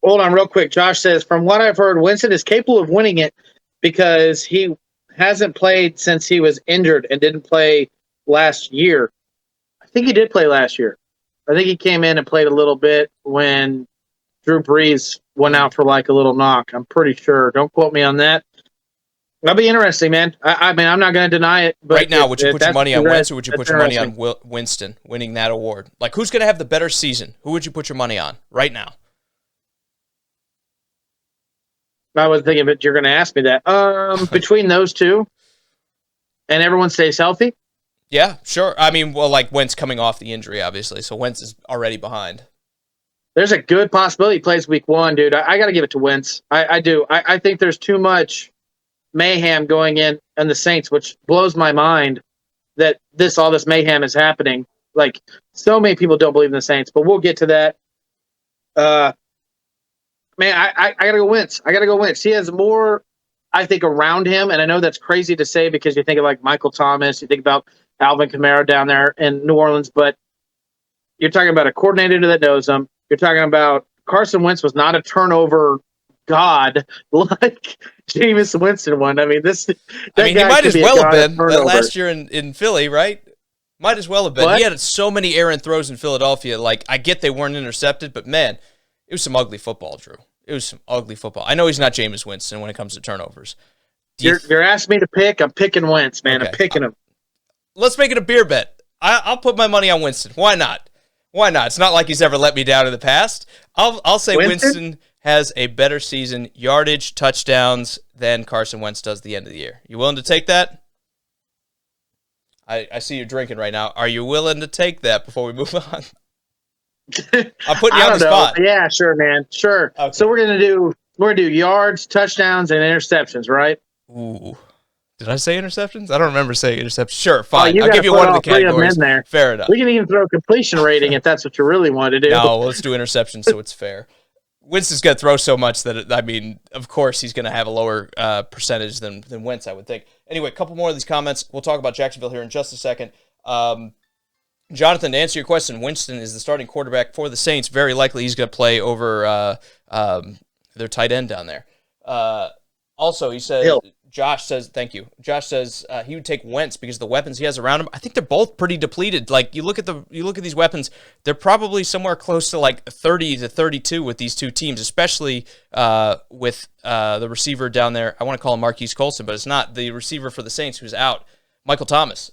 Hold on real quick. Josh says, from what I've heard, Winston is capable of winning it because he hasn't played since he was injured and didn't play last year. I think he did play last year. I think he came in and played a little bit when Drew Brees went out for like a little knock. I'm pretty sure. Don't quote me on that. That'll be interesting, man. I mean, I'm not going to deny it. But right now, would you put your money on Wentz or would you put your money on Winston winning that award? Like, who's going to have the better season? Who would you put your money on right now? I was thinking that you're going to ask me that. Between those two, and everyone stays healthy? Yeah, sure. I mean, well, like Wentz coming off the injury, obviously, so Wentz is already behind. There's a good possibility he plays week 1, dude. I got to give it to Wentz. I do. I think there's too much mayhem going in the Saints, which blows my mind that all this mayhem is happening. Like, so many people don't believe in the Saints, but we'll get to that. Man, I got to go Wentz. I got to go Wentz. He has more, I think, around him, and I know that's crazy to say because you think of like Michael Thomas, you think about Alvin Kamara down there in New Orleans, but you're talking about a coordinator that knows him. You're talking about Carson Wentz was not a turnover god like Jameis Winston one. I mean, he might as well have been last year in Philly, right? Might as well have been. What? He had so many errant throws in Philadelphia. Like, I get they weren't intercepted, but man, it was some ugly football, Drew. It was some ugly football. I know he's not Jameis Winston when it comes to turnovers. You're asking me to pick. I'm picking Wentz, man. Okay. I'm picking him. Let's make it a beer bet. I'll put my money on Winston. Why not? Why not? It's not like he's ever let me down in the past. I'll say Winston has a better season, yardage, touchdowns, than Carson Wentz does at the end of the year. You willing to take that? I see you're drinking right now. Are you willing to take that before we move on? I'm putting you on the spot. Yeah, sure, man. Sure. Okay. So we're gonna do yards, touchdowns, and interceptions, right? Ooh. Did I say interceptions? I don't remember saying interceptions. Sure, fine. I'll give you one of the categories. Of there. Fair enough. We can even throw completion rating if that's what you really want to do. No, let's do interceptions so it's fair. Winston's going to throw so much that, of course, he's going to have a lower percentage than Wentz, I would think. Anyway, a couple more of these comments. We'll talk about Jacksonville here in just a second. Jonathan, to answer your question, Winston is the starting quarterback for the Saints. Very likely he's going to play over their tight end down there. Also, he said... Josh says, thank you. Josh says he would take Wentz because of the weapons he has around him. I think they're both pretty depleted. Like, you look at these weapons, they're probably somewhere close to like 30 to 32 with these two teams, especially with the receiver down there. I want to call him Marquise Colston, but it's not. The receiver for the Saints who's out, Michael Thomas.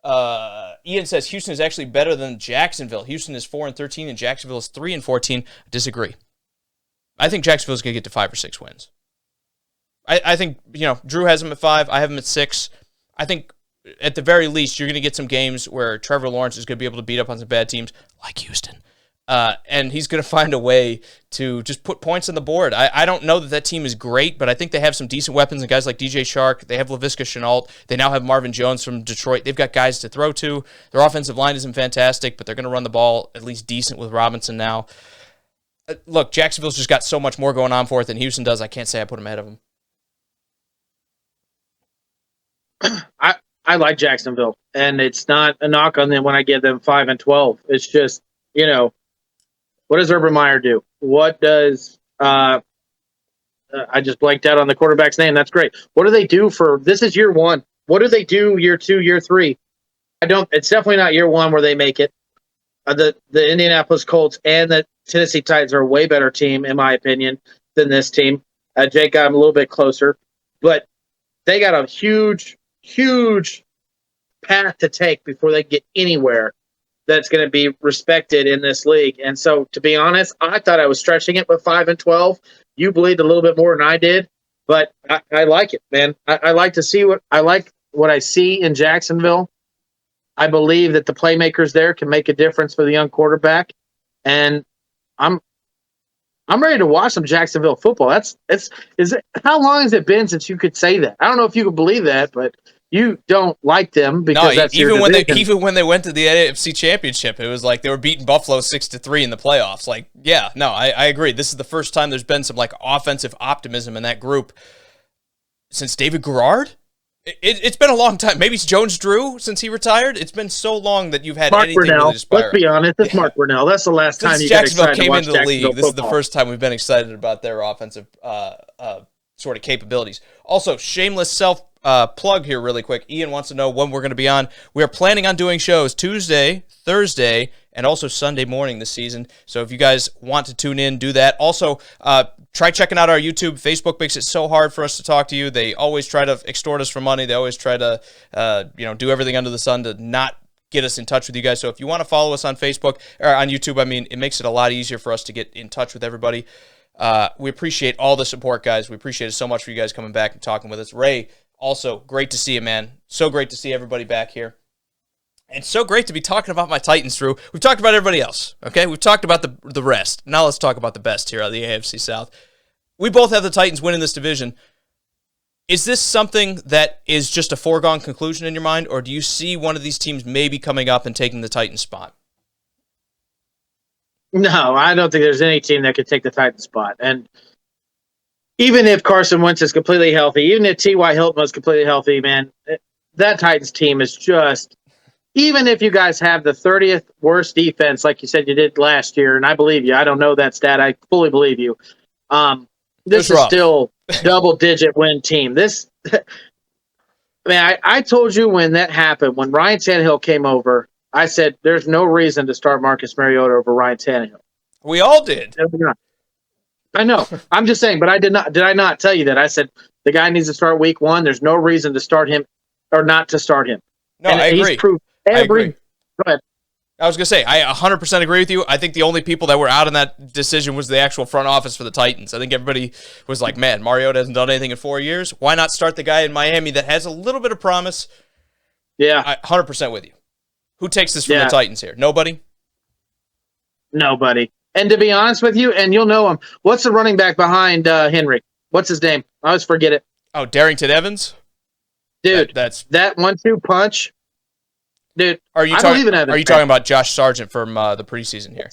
Ian says Houston is actually better than Jacksonville. Houston is 4-13 and Jacksonville is 3-14. I disagree. I think Jacksonville's going to get to 5 or 6 wins. I think, Drew has him at 5. I have him at 6. I think, at the very least, you're going to get some games where Trevor Lawrence is going to be able to beat up on some bad teams, like Houston. And he's going to find a way to just put points on the board. I don't know that team is great, but I think they have some decent weapons and guys like DJ Shark. They have Laviska Shenault. They now have Marvin Jones from Detroit. They've got guys to throw to. Their offensive line isn't fantastic, but they're going to run the ball at least decent with Robinson now. Look, Jacksonville's just got so much more going on for it than Houston does. I can't say I put them ahead of them. I like Jacksonville, and it's not a knock on them when I give them 5-12. It's just, what does Urban Meyer do? What does I just blanked out on the quarterback's name. That's great. What do they do this is year 1. What do they do year 2, year 3? It's definitely not year 1 where they make it. The Indianapolis Colts and the Tennessee Titans are a way better team, in my opinion, than this team. Jake got them a little bit closer, but they got a huge path to take before they get anywhere that's going to be respected in this league. And so, to be honest, I thought I was stretching it with 5-12. You believed a little bit more than I did, but I like it, man. I like to see what I see in Jacksonville. I believe that the playmakers there can make a difference for the young quarterback, and I'm ready to watch some Jacksonville football. How long has it been since you could say that? I don't know if you could believe that, but you don't like them because that's your division. Even when they went to the AFC Championship, it was like they were beating Buffalo 6-3 in the playoffs. Like, yeah, no, I agree. This is the first time there's been some like offensive optimism in that group since David Garrard. It's been a long time. Maybe it's Jones Drew since he retired. It's been so long that you've had Mark anything Brunell. really aspire. Let's be honest, it's Mark Brunell. That's the last time Since you got Jacksonville excited came to into watch the league, Jacksonville this is the football. first time we've been excited about their offensive sort of capabilities. Also, shameless self plug here really quick. Ian wants to know when we're going to be on. We are planning on doing shows Tuesday, Thursday, and also Sunday morning this season. So if you guys want to tune in, do that. Also, try checking out our YouTube. Facebook makes it so hard for us to talk to you. They always try to extort us for money. They always try to do everything under the sun to not get us in touch with you guys. So if you want to follow us on Facebook or on YouTube, I mean, it makes it a lot easier for us to get in touch with everybody. We appreciate all the support, guys. We appreciate it so much for you guys coming back and talking with us. Ray, also, great to see you, man. So great to see everybody back here. And so great to be talking about my Titans, Drew. We've talked about everybody else, okay? We've talked about the rest. Now let's talk about the best here on the AFC South. We both have the Titans winning this division. Is this something that is just a foregone conclusion in your mind, or do you see one of these teams maybe coming up and taking the Titans spot? No, I don't think there's any team that could take the Titans spot. And even if Carson Wentz is completely healthy, even if T.Y. Hilton was completely healthy, man, that Titans team is just, even if you guys have the 30th worst defense, like you said you did last year, and I believe you, I don't know that stat, I fully believe you. This is still double-digit win team. This, man, I told you when that happened, when Ryan Tannehill came over, I said there's no reason to start Marcus Mariota over Ryan Tannehill. We all did. I know. I'm just saying, but I did not. Did I not tell you that? I said the guy needs to start week 1. There's no reason to start him or not to start him. No, I agree. He's proved I agree. Go ahead. I was going to say, I 100% agree with you. I think the only people that were out in that decision was the actual front office for the Titans. I think everybody was like, man, Mariota hasn't done anything in 4 years. Why not start the guy in Miami that has a little bit of promise? Yeah. 100% with you. Who takes this from the Titans here? Nobody? Nobody. And to be honest with you, and you'll know him, what's the running back behind Henry? What's his name? I always forget it. Oh, Darrington Evans? Dude, that 1-2 punch. Dude, I believe in Evans. Are you talking about Josh Sargent from the preseason here?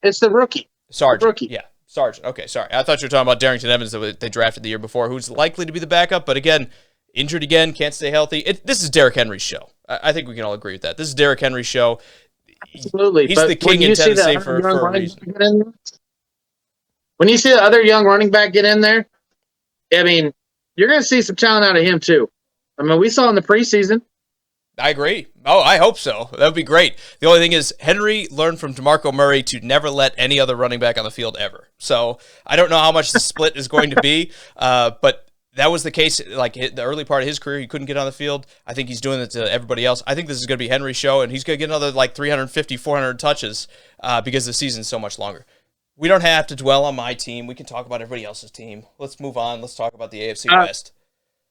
It's the rookie. Sargent. The rookie. Yeah, Sargent. Okay, sorry. I thought you were talking about Darrington Evans that they drafted the year before, who's likely to be the backup, but again, injured again, can't stay healthy. This is Derrick Henry's show. I think we can all agree with that. This is Derrick Henry's show. Absolutely. He's the king in Tennessee for a reason. When you see the other young running back get in there, I mean, you're going to see some talent out of him too. I mean, we saw in the preseason. I agree. Oh, I hope so. That would be great. The only thing is, Henry learned from DeMarco Murray to never let any other running back on the field ever. So I don't know how much the split is going to be, but that was the case. Like the early part of his career, he couldn't get on the field. I think he's doing it to everybody else. I think this is going to be Henry's show, and he's going to get another like 350, 400 touches because the season's so much longer. We don't have to dwell on my team. We can talk about everybody else's team. Let's move on. Let's talk about the AFC West.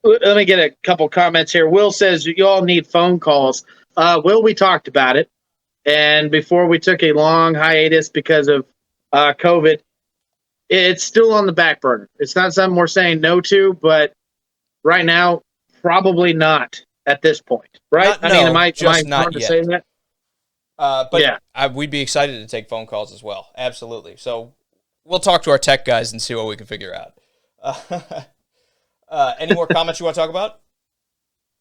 Let me get a couple comments here. Will says you all need phone calls. Will, we talked about it, and before we took a long hiatus because of COVID, it's still on the back burner. It's not something we're saying no to, but right now, probably not at this point. Right? Am I wrong to say that? But yeah, we'd be excited to take phone calls as well. Absolutely. So we'll talk to our tech guys and see what we can figure out. Any more comments you want to talk about?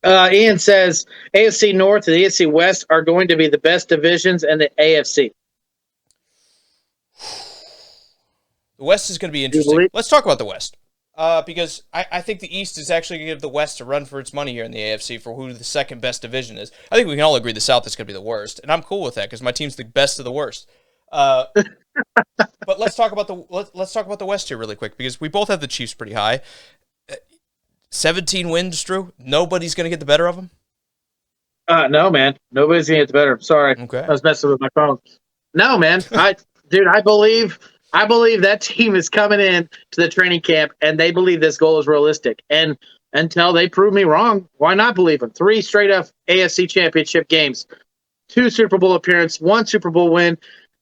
Ian says AFC North and the AFC West are going to be the best divisions in the AFC. The West is going to be interesting. Let's talk about the West. Because I think the East is actually going to give the West a run for its money here in the AFC for who the second best division is. I think we can all agree the South is going to be the worst, and I'm cool with that because my team's the best of the worst. But let's talk about the West here really quick because we both have the Chiefs pretty high. 17 wins, Drew. Nobody's going to get the better of them. No, man. Nobody's going to get the better. I'm sorry. Okay. I was messing with my phone. No, man. I believe that team is coming in to the training camp, and they believe this goal is realistic. And until they prove me wrong, why not believe them? 3 straight-up AFC Championship games, 2 Super Bowl appearances, 1 Super Bowl win.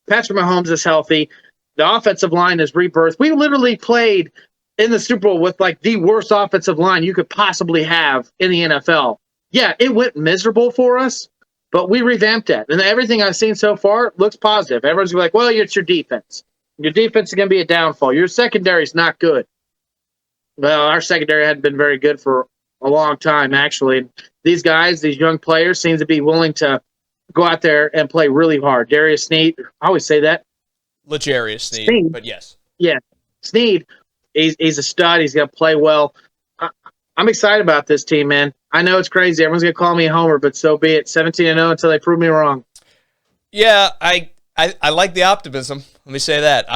Patrick Mahomes is healthy. The offensive line is rebirthed. We literally played in the Super Bowl with like the worst offensive line you could possibly have in the NFL. yeah, it went miserable for us, but we revamped that. And everything I've seen so far looks positive. Everyone's like, well, it's your defense. Your defense is going to be a downfall. Your secondary is not good. Well, our secondary hadn't been very good for a long time, actually. These guys, these young players, seem to be willing to go out there and play really hard. Darius Sneed, I always say that. Legarius Sneed, but yes. Yeah, Sneed, he's a stud. He's going to play well. I'm excited about this team, man. I know it's crazy. Everyone's going to call me a homer, but so be it. 17-0 until they prove me wrong. Yeah, I like the optimism. Let me say that.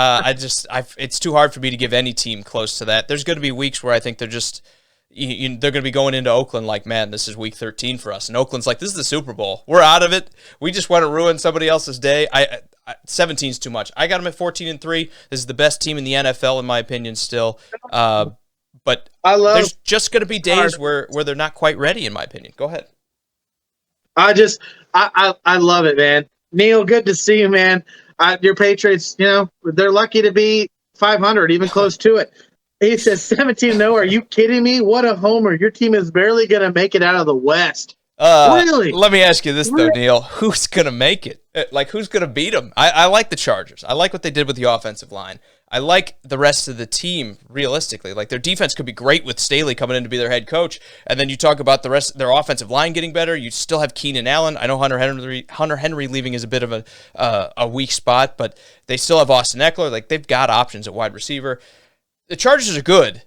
It's too hard for me to give any team close to that. There's going to be weeks where I think they're just they're going to be going into Oakland like, man, this is week 13 for us. And Oakland's like, this is the Super Bowl. We're out of it. We just want to ruin somebody else's day. 17's too much. I got them at 14-3. This is the best team in the NFL, in my opinion, still. But there's just going to be days where they're not quite ready, in my opinion. Go ahead. I love it, man. Neil, good to see you, man. Your Patriots, they're lucky to be 500, even close to it. He says 17-0. Are you kidding me? What a homer. Your team is barely going to make it out of the West. Really? Let me ask you this, though, Neil. Who's going to make it? Who's going to beat them? I like the Chargers. I like what they did with the offensive line. I like the rest of the team, realistically. Like, their defense could be great with Staley coming in to be their head coach. And then you talk about the rest, their offensive line getting better. You still have Keenan Allen. I know Hunter Henry leaving is a bit of a weak spot, but they still have Austin Eckler. Like, they've got options at wide receiver. The Chargers are good.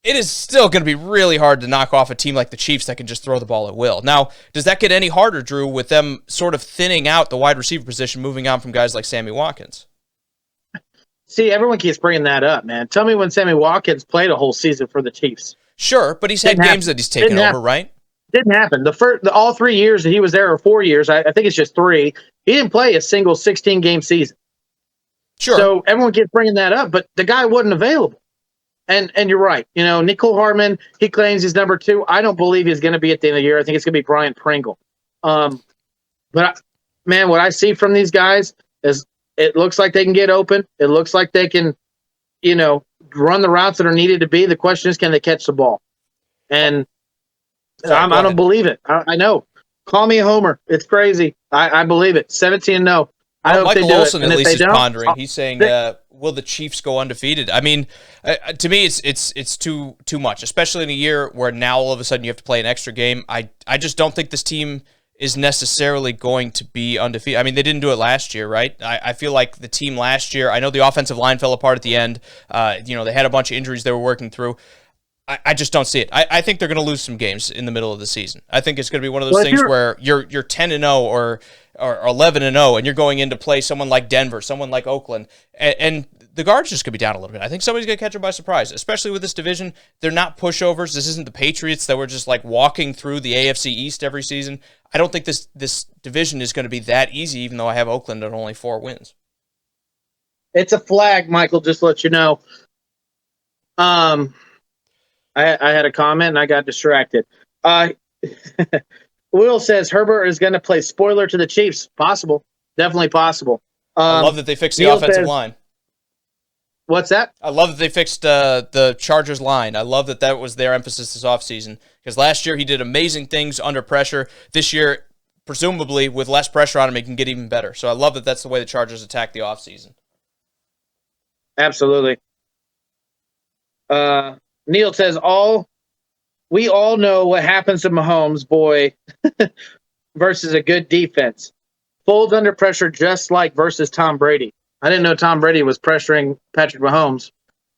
It is still going to be really hard to knock off a team like the Chiefs that can just throw the ball at will. Now, does that get any harder, Drew, with them sort of thinning out the wide receiver position, moving on from guys like Sammy Watkins? See, everyone keeps bringing that up, man. Tell me when Sammy Watkins played a whole season for the Chiefs. Sure, but he's had games that he's taken over, right? Didn't happen. All 3 years that he was there, or 4 years, I think it's just 3, he didn't play a single 16-game season. Sure. So everyone keeps bringing that up, but the guy wasn't available. And you're right. Nicole Hartman, he claims he's number 2. I don't believe he's going to be at the end of the year. I think it's going to be Brian Pringle. Man, what I see from these guys is it looks like they can get open. It looks like they can, run the routes that are needed to be. The question is, can they catch the ball? And I don't believe it. I know. Call me a homer. It's crazy. I believe it. 17-0. I hope Michael they do Olson it. at least is pondering. He's saying, will the Chiefs go undefeated? I mean, to me, it's too much, especially in a year where now all of a sudden you have to play an extra game. I just don't think this team is necessarily going to be undefeated. I mean, they didn't do it last year, right? I feel like the team last year, I know the offensive line fell apart at the end. They had a bunch of injuries they were working through. I just don't see it. I think they're going to lose some games in the middle of the season. I think it's going to be one of those things where you're 10-0 or 11-0, and you're going in to play someone like Denver, someone like Oakland, and the guards just could be down a little bit. I think somebody's going to catch them by surprise, especially with this division. They're not pushovers. This isn't the Patriots that were just like walking through the AFC East every season. I don't think this division is going to be that easy, even though I have Oakland at only 4 wins. It's a flag, Michael, just to let you know. I had a comment and I got distracted. Will says Herbert is going to play spoiler to the Chiefs. Possible. Definitely possible. I love that they fixed the offensive line. What's that? I love that they fixed the Chargers line. I love that was their emphasis this offseason. Because last year he did amazing things under pressure. This year, presumably, with less pressure on him, he can get even better. So I love that that's the way the Chargers attack the offseason. Absolutely. Neil says, we all know what happens to Mahomes, boy, versus a good defense. Folds under pressure just like versus Tom Brady. I didn't know Tom Brady was pressuring Patrick Mahomes,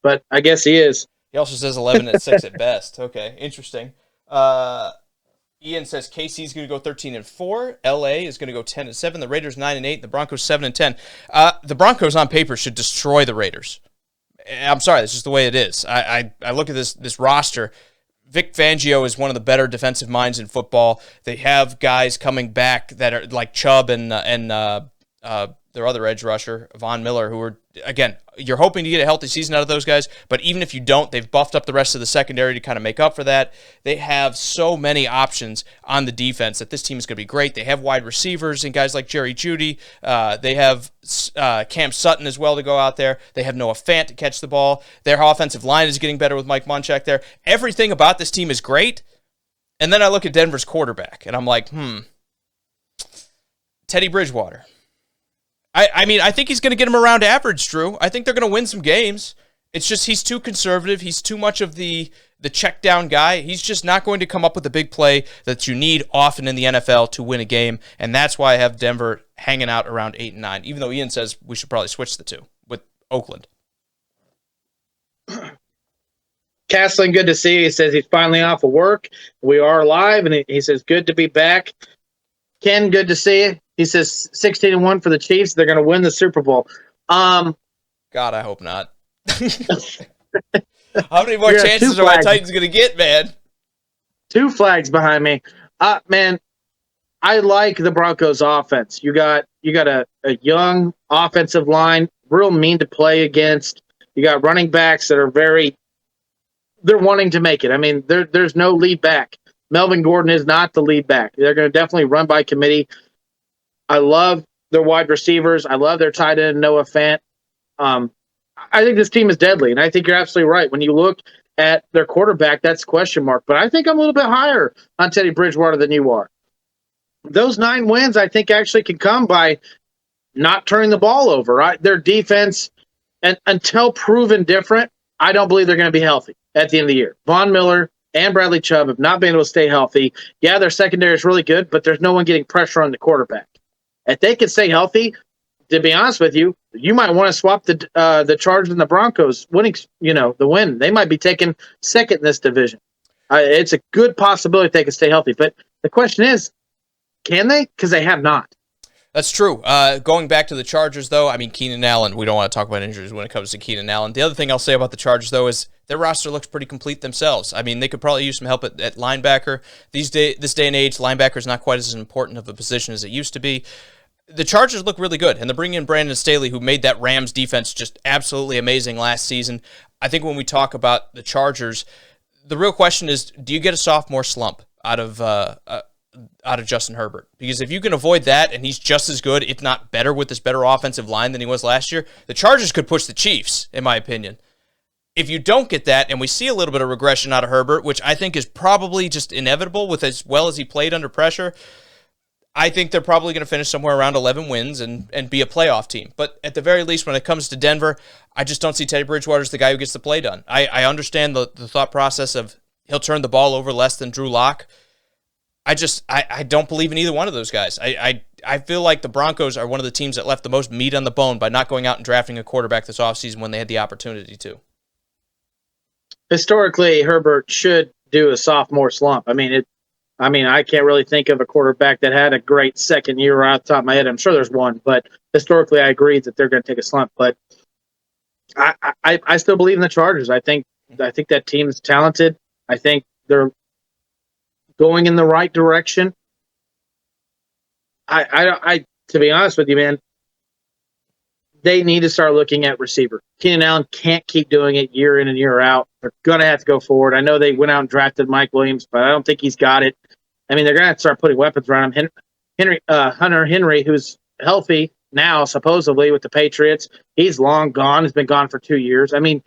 but I guess he is. He also says 11-6 at best. Okay, interesting. Ian says KC's going to go 13-4. LA is going to go 10-7. The Raiders 9-8. The Broncos 7-10. The Broncos on paper should destroy the Raiders. I'm sorry, that's just the way it is. I look at this roster. Vic Fangio is one of the better defensive minds in football. They have guys coming back that are like Chubb and their other edge rusher, Von Miller, who are, again, you're hoping to get a healthy season out of those guys, but even if you don't, they've buffed up the rest of the secondary to kind of make up for that. They have so many options on the defense that this team is going to be great. They have wide receivers and guys like Jerry Jeudy. They have Cam Sutton as well to go out there. They have Noah Fant to catch the ball. Their offensive line is getting better with Mike Munchak there. Everything about this team is great. And then I look at Denver's quarterback, and I'm like, Teddy Bridgewater. I mean, I think he's going to get him around average, Drew. I think they're going to win some games. It's just he's too conservative. He's too much of the check down guy. He's just not going to come up with a big play that you need often in the NFL to win a game, and that's why I have Denver hanging out around 8-9, even though Ian says we should probably switch the two with Oakland. Castling, good to see you. He says he's finally off of work. We are live, and he says good to be back. Ken, good to see you. He says 16-1 for the Chiefs. They're going to win the Super Bowl. God, I hope not. How many more chances are my Titans going to get, man? 2 flags behind me. Man, I like the Broncos offense. You got a young offensive line, real mean to play against. You got running backs that are they're wanting to make it. I mean, there's no lead back. Melvin Gordon is not the lead back. They're going to definitely run by committee. I love their wide receivers. I love their tight end, Noah Fant. I think this team is deadly, and I think you're absolutely right. When you look at their quarterback, that's a question mark. But I think I'm a little bit higher on Teddy Bridgewater than you are. Those 9 wins, I think, actually can come by not turning the ball over. Right? Their defense, and until proven different, I don't believe they're going to be healthy at the end of the year. Von Miller and Bradley Chubb have not been able to stay healthy. Yeah, their secondary is really good, but there's no one getting pressure on the quarterback. If they can stay healthy, to be honest with you, you might want to swap the Chargers and the Broncos winning, the win. They might be taking second in this division. It's a good possibility they can stay healthy. But the question is, can they? Because they have not. That's true. Going back to the Chargers, though, I mean, Keenan Allen, we don't want to talk about injuries when it comes to Keenan Allen. The other thing I'll say about the Chargers, though, is their roster looks pretty complete themselves. I mean, they could probably use some help at linebacker. This day and age, linebacker is not quite as important of a position as it used to be. The Chargers look really good, and they're bringing in Brandon Staley, who made that Rams defense just absolutely amazing last season. I think when we talk about the Chargers, the real question is, do you get a sophomore slump out of Justin Herbert? Because if you can avoid that, and he's just as good, if not better, with this better offensive line than he was last year, the Chargers could push the Chiefs, in my opinion. If you don't get that, and we see a little bit of regression out of Herbert, which I think is probably just inevitable with as well as he played under pressure, I think they're probably going to finish somewhere around 11 wins and be a playoff team. But at the very least, when it comes to Denver, I just don't see Teddy Bridgewater as the guy who gets the play done. I understand the thought process of he'll turn the ball over less than Drew Lock. I don't believe in either one of those guys. I feel like the Broncos are one of the teams that left the most meat on the bone by not going out and drafting a quarterback this offseason when they had the opportunity to. Historically, Herbert should do a sophomore slump. I mean, I can't really think of a quarterback that had a great second year right off the top of my head. I'm sure there's one, but historically I agree that they're going to take a slump. But I still believe in the Chargers. I think that team is talented. I think they're going in the right direction. I to be honest with you, man, they need to start looking at receiver. Keenan Allen can't keep doing it year in and year out. They're going to have to go forward. I know they went out and drafted Mike Williams, but I don't think he's got it. I mean, they're going to have to start putting weapons around him. Hunter Henry, who's healthy now, supposedly, with the Patriots, he's long gone. He's been gone for 2 years. I mean,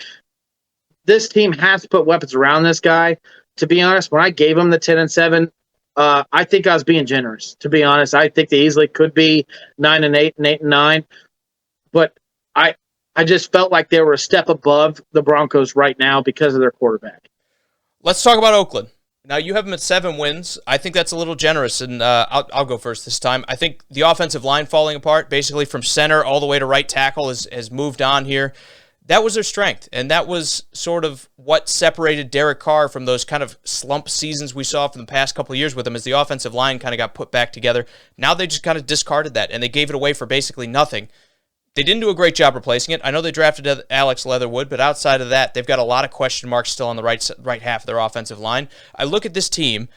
this team has to put weapons around this guy. To be honest, when I gave him the 10-7, I think I was being generous. To be honest, I think they easily could be 9-8 and 8-9. But I just felt like they were a step above the Broncos right now because of their quarterback. Let's talk about Oakland. Now, you have them at 7 wins. I think that's a little generous, and I'll go first this time. I think the offensive line falling apart, basically from center all the way to right tackle, has moved on here. That was their strength, and that was sort of what separated Derek Carr from those kind of slump seasons we saw from the past couple of years with him as the offensive line kind of got put back together. Now they just kind of discarded that, and they gave it away for basically nothing. They didn't do a great job replacing it. I know they drafted Alex Leatherwood, but outside of that, they've got a lot of question marks still on the right half of their offensive line. I look at this team,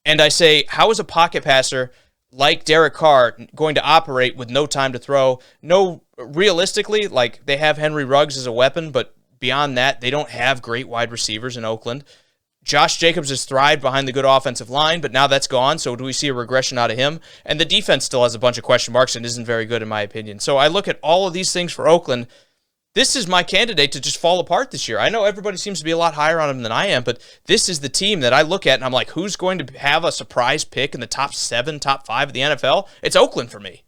and I say, how is a pocket passer like Derek Carr going to operate with no time to throw? No, realistically, like, they have Henry Ruggs as a weapon, but beyond that, they don't have great wide receivers in Oakland. Josh Jacobs has thrived behind the good offensive line, but now that's gone, so do we see a regression out of him? And the defense still has a bunch of question marks and isn't very good in my opinion. So I look at all of these things for Oakland, this is my candidate to just fall apart this year. I know everybody seems to be a lot higher on him than I am, but this is the team that I look at and I'm like, who's going to have a surprise pick in the top 7, top 5 of the NFL? It's Oakland for me.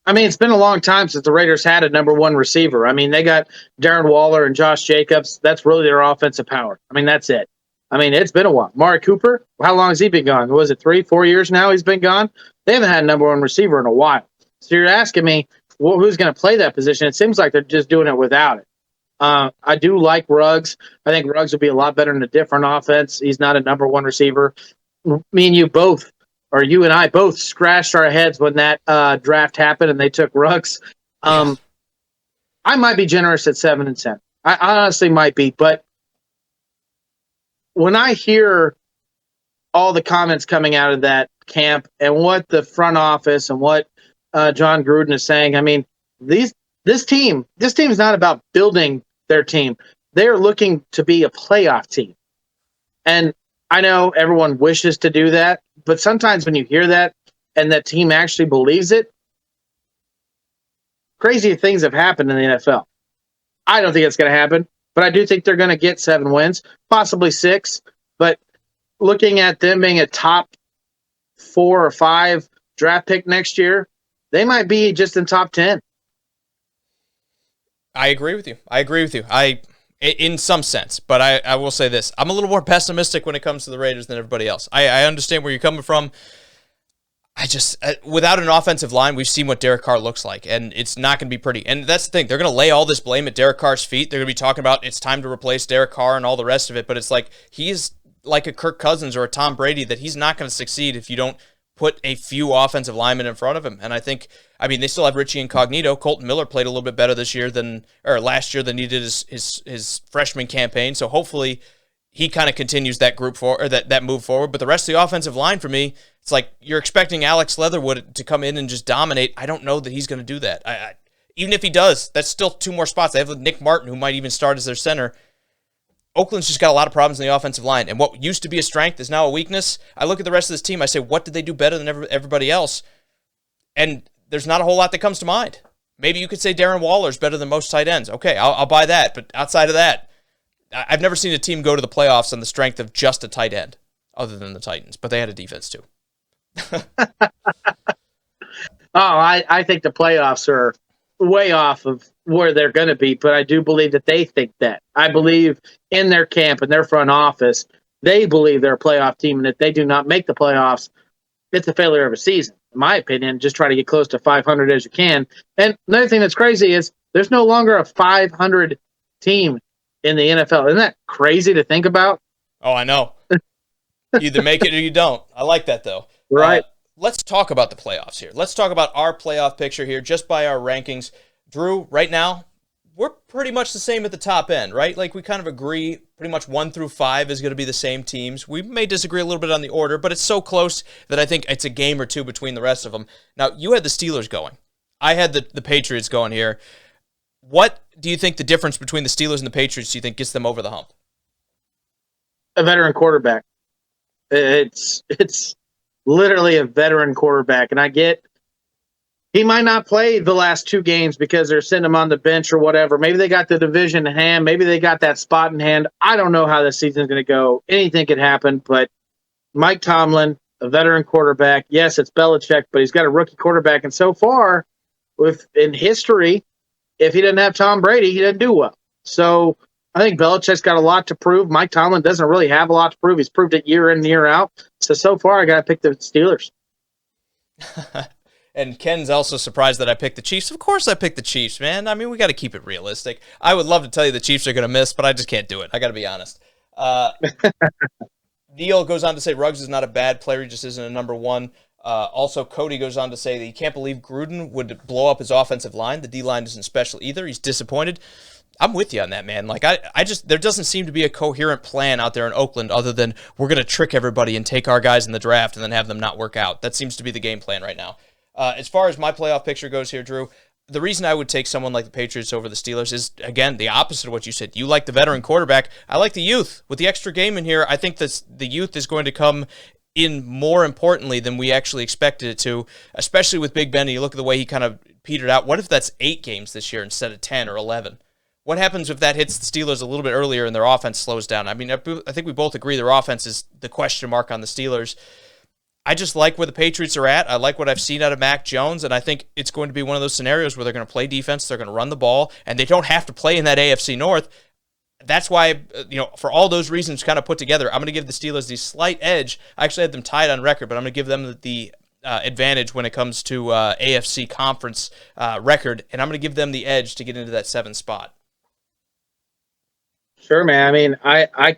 I mean, it's been a long time since the Raiders had a number one receiver. I mean, they got Darren Waller and Josh Jacobs. That's really their offensive power. I mean, that's it. I mean, it's been a while. Mari Cooper, how long has he been gone? Was it 3-4 years now he's been gone? They haven't had a number one receiver in a while. So you're asking me, well, who's going to play that position? It seems like they're just doing it without it. I do like Ruggs. I think Ruggs would be a lot better in a different offense. He's not a number one receiver. Me and you both, or you and I both, scratched our heads when that draft happened and they took Ruggs. I might be generous at 7 and 10. I honestly might be, but when I hear all the comments coming out of that camp and what the front office and what John Gruden is saying, I mean, this team is not about building their team. They're looking to be a playoff team. And I know everyone wishes to do that, but sometimes when you hear that and that team actually believes it, crazy things have happened in the NFL. I don't think it's going to happen, but I do think they're going to get 7 wins, possibly 6. But looking at them being a top 4 or 5 draft pick next year, they might be just in top 10. I agree with you. In some sense, but I will say this. I'm a little more pessimistic when it comes to the Raiders than everybody else. I understand where you're coming from. I just, without an offensive line, we've seen what Derek Carr looks like, and it's not going to be pretty. And that's the thing. They're going to lay all this blame at Derek Carr's feet. They're going to be talking about it's time to replace Derek Carr and all the rest of it, but it's like he's like a Kirk Cousins or a Tom Brady that he's not going to succeed if you don't put a few offensive linemen in front of him. And I think, they still have Richie Incognito. Colton Miller played a little bit better last year than he did his freshman campaign. So hopefully he kind of continues that that move forward. But the rest of the offensive line for me, it's like you're expecting Alex Leatherwood to come in and just dominate. I don't know that he's going to do that. Even if he does, that's still 2 more spots. They have Nick Martin, who might even start as their center. Oakland's just got a lot of problems in the offensive line, and what used to be a strength is now a weakness. I look at the rest of this team, I say, what did they do better than everybody else? And there's not a whole lot that comes to mind. Maybe you could say Darren Waller's better than most tight ends. Okay, I'll buy that, but outside of that, I've never seen a team go to the playoffs on the strength of just a tight end, other than the Titans, but they had a defense too. I think the playoffs are way off of where they're going to be, but I do believe that they think that. I believe in their camp and their front office, they believe they're a playoff team, and if they do not make the playoffs, it's a failure of a season. In my opinion, just try to get close to 500 as you can. And another thing that's crazy is there's no longer a 500 team in the NFL. Isn't that crazy to think about? Oh, I know. You either make it or you don't. I like that, though. Right. Let's talk about the playoffs here. Let's talk about our playoff picture here just by our rankings. Drew, right now, we're pretty much the same at the top end, right? Like, we kind of agree pretty much 1 through 5 is going to be the same teams. We may disagree a little bit on the order, but it's so close that I think it's a game or 2 between the rest of them. Now, you had the Steelers going. I had the Patriots going here. What do you think the difference between the Steelers and the Patriots do you think gets them over the hump? A veteran quarterback. It's literally a veteran quarterback, and I get he might not play the last 2 games because they're sitting him on the bench or whatever. Maybe they got the division in hand. Maybe they got that spot in hand. I don't know how this season's going to go. Anything could happen, but Mike Tomlin, a veteran quarterback. Yes, it's Belichick, but he's got a rookie quarterback, and so far, in history, if he didn't have Tom Brady, he didn't do well. So I think Belichick's got a lot to prove. Mike Tomlin doesn't really have a lot to prove. He's proved it year in, year out. So far, I got to pick the Steelers. And Ken's also surprised that I picked the Chiefs. Of course I picked the Chiefs, man. We got to keep it realistic. I would love to tell you the Chiefs are going to miss, but I just can't do it. I got to be honest. Neil goes on to say Ruggs is not a bad player. He just isn't a number 1. Also, Cody goes on to say that he can't believe Gruden would blow up his offensive line. The D-line isn't special either. He's disappointed. I'm with you on that, man. Like, I just, there doesn't seem to be a coherent plan out there in Oakland other than we're going to trick everybody and take our guys in the draft and then have them not work out. That seems to be the game plan right now. As far as my playoff picture goes here, Drew, the reason I would take someone like the Patriots over the Steelers is, again, the opposite of what you said. You like the veteran quarterback. I like the youth. With the extra game in here, I think the youth is going to come in more importantly than we actually expected it to, especially with Big Ben. You look at the way he kind of petered out. What if that's 8 games this year instead of 10 or 11? What happens if that hits the Steelers a little bit earlier and their offense slows down? I mean, I think we both agree their offense is the question mark on the Steelers. I just like where the Patriots are at. I like what I've seen out of Mac Jones, and I think it's going to be one of those scenarios where they're going to play defense, they're going to run the ball, and they don't have to play in that AFC North. That's why, for all those reasons kind of put together, I'm going to give the Steelers the slight edge. I actually had them tied on record, but I'm going to give them the advantage when it comes to AFC conference record, and I'm going to give them the edge to get into that 7th spot. Sure, man. I mean, I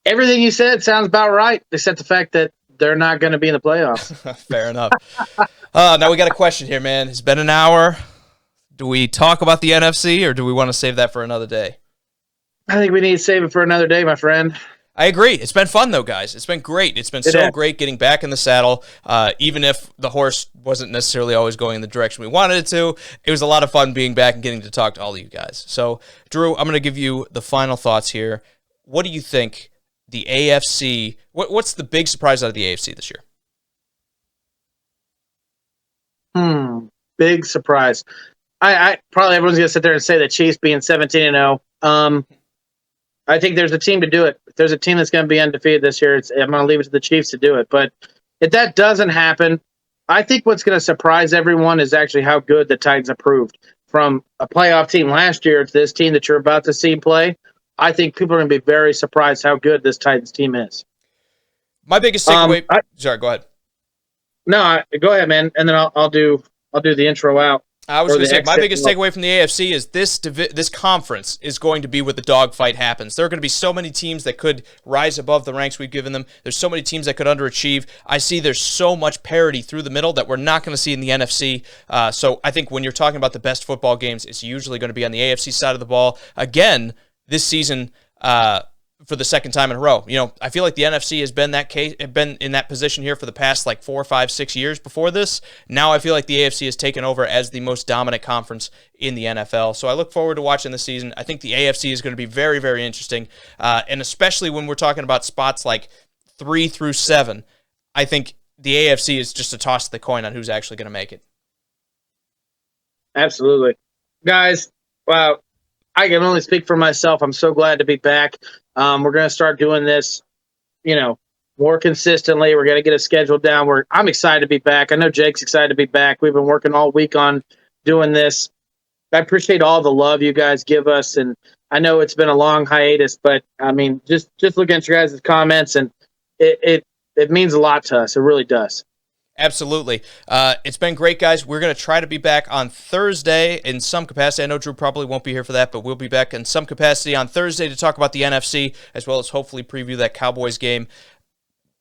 everything you said sounds about right, except the fact that they're not going to be in the playoffs. Fair enough. Now we got a question here, man. It's been an hour. Do we talk about the NFC, or do we want to save that for another day? I think we need to save it for another day, my friend. I agree. It's been fun, though, guys. It's been great. It's been so great getting back in the saddle, even if the horse wasn't necessarily always going in the direction we wanted it to. It was a lot of fun being back and getting to talk to all of you guys. So, Drew, I'm going to give you the final thoughts here. What do you think the AFC, what's the big surprise out of the AFC this year? Big surprise. I probably everyone's going to sit there and say the Chiefs being 17-0. I think there's a team to do it. If there's a team that's going to be undefeated this year, I'm going to leave it to the Chiefs to do it. But if that doesn't happen, I think what's going to surprise everyone is actually how good the Titans improved. From a playoff team last year to this team that you're about to see play, I think people are going to be very surprised how good this Titans team is. My biggest takeaway. Sorry, go ahead. No, go ahead, man, and then I'll do the intro out. I was going to say, my biggest takeaway from the AFC is this conference is going to be where the dogfight happens. There are going to be so many teams that could rise above the ranks we've given them. There's so many teams that could underachieve. I see there's so much parity through the middle that we're not going to see in the NFC. So I think when you're talking about the best football games, it's usually going to be on the AFC side of the ball. Again, this season, for the second time in a row. I feel like the NFC has been in that position here for the past 4, 5, 6 years before this. Now I feel like the AFC has taken over as the most dominant conference in the NFL. So I look forward to watching this season. I think the AFC is going to be very, very interesting. And especially when we're talking about spots like 3 through 7, I think the AFC is just a toss of the coin on who's actually going to make it. Absolutely. Guys, wow. I can only speak for myself. I'm so glad to be back. We're going to start doing this, more consistently. We're going to get a schedule down. I'm excited to be back. I know Jake's excited to be back. We've been working all week on doing this. I appreciate all the love you guys give us, and I know it's been a long hiatus, but I mean, just looking at your guys' comments, and it means a lot to us. It really does. Absolutely. It's been great, guys. We're going to try to be back on Thursday in some capacity. I know Drew probably won't be here for that, but we'll be back in some capacity on Thursday to talk about the NFC, as well as hopefully preview that Cowboys game.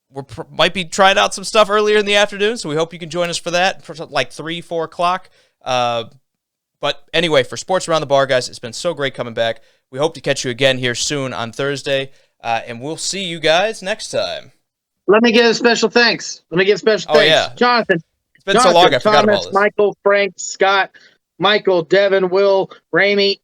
We might be trying out some stuff earlier in the afternoon, so we hope you can join us for that, for 3, 4 o'clock. But anyway, for Sports Around the Bar, guys, it's been so great coming back. We hope to catch you again here soon on Thursday, and we'll see you guys next time. Let me give special thanks. Yeah. Jonathan. It's been so long, I forgot about this. Michael, Frank, Scott, Michael, Devin, Will, Ramey,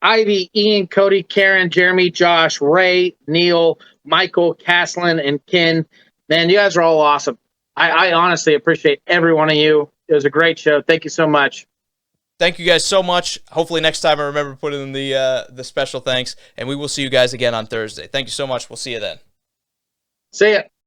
Ivy, Ian, Cody, Karen, Jeremy, Josh, Ray, Neil, Michael, Caslin, and Ken. Man, you guys are all awesome. I honestly appreciate every one of you. It was a great show. Thank you so much. Thank you guys so much. Hopefully next time I remember to put in the special thanks, and we will see you guys again on Thursday. Thank you so much. We'll see you then. See ya.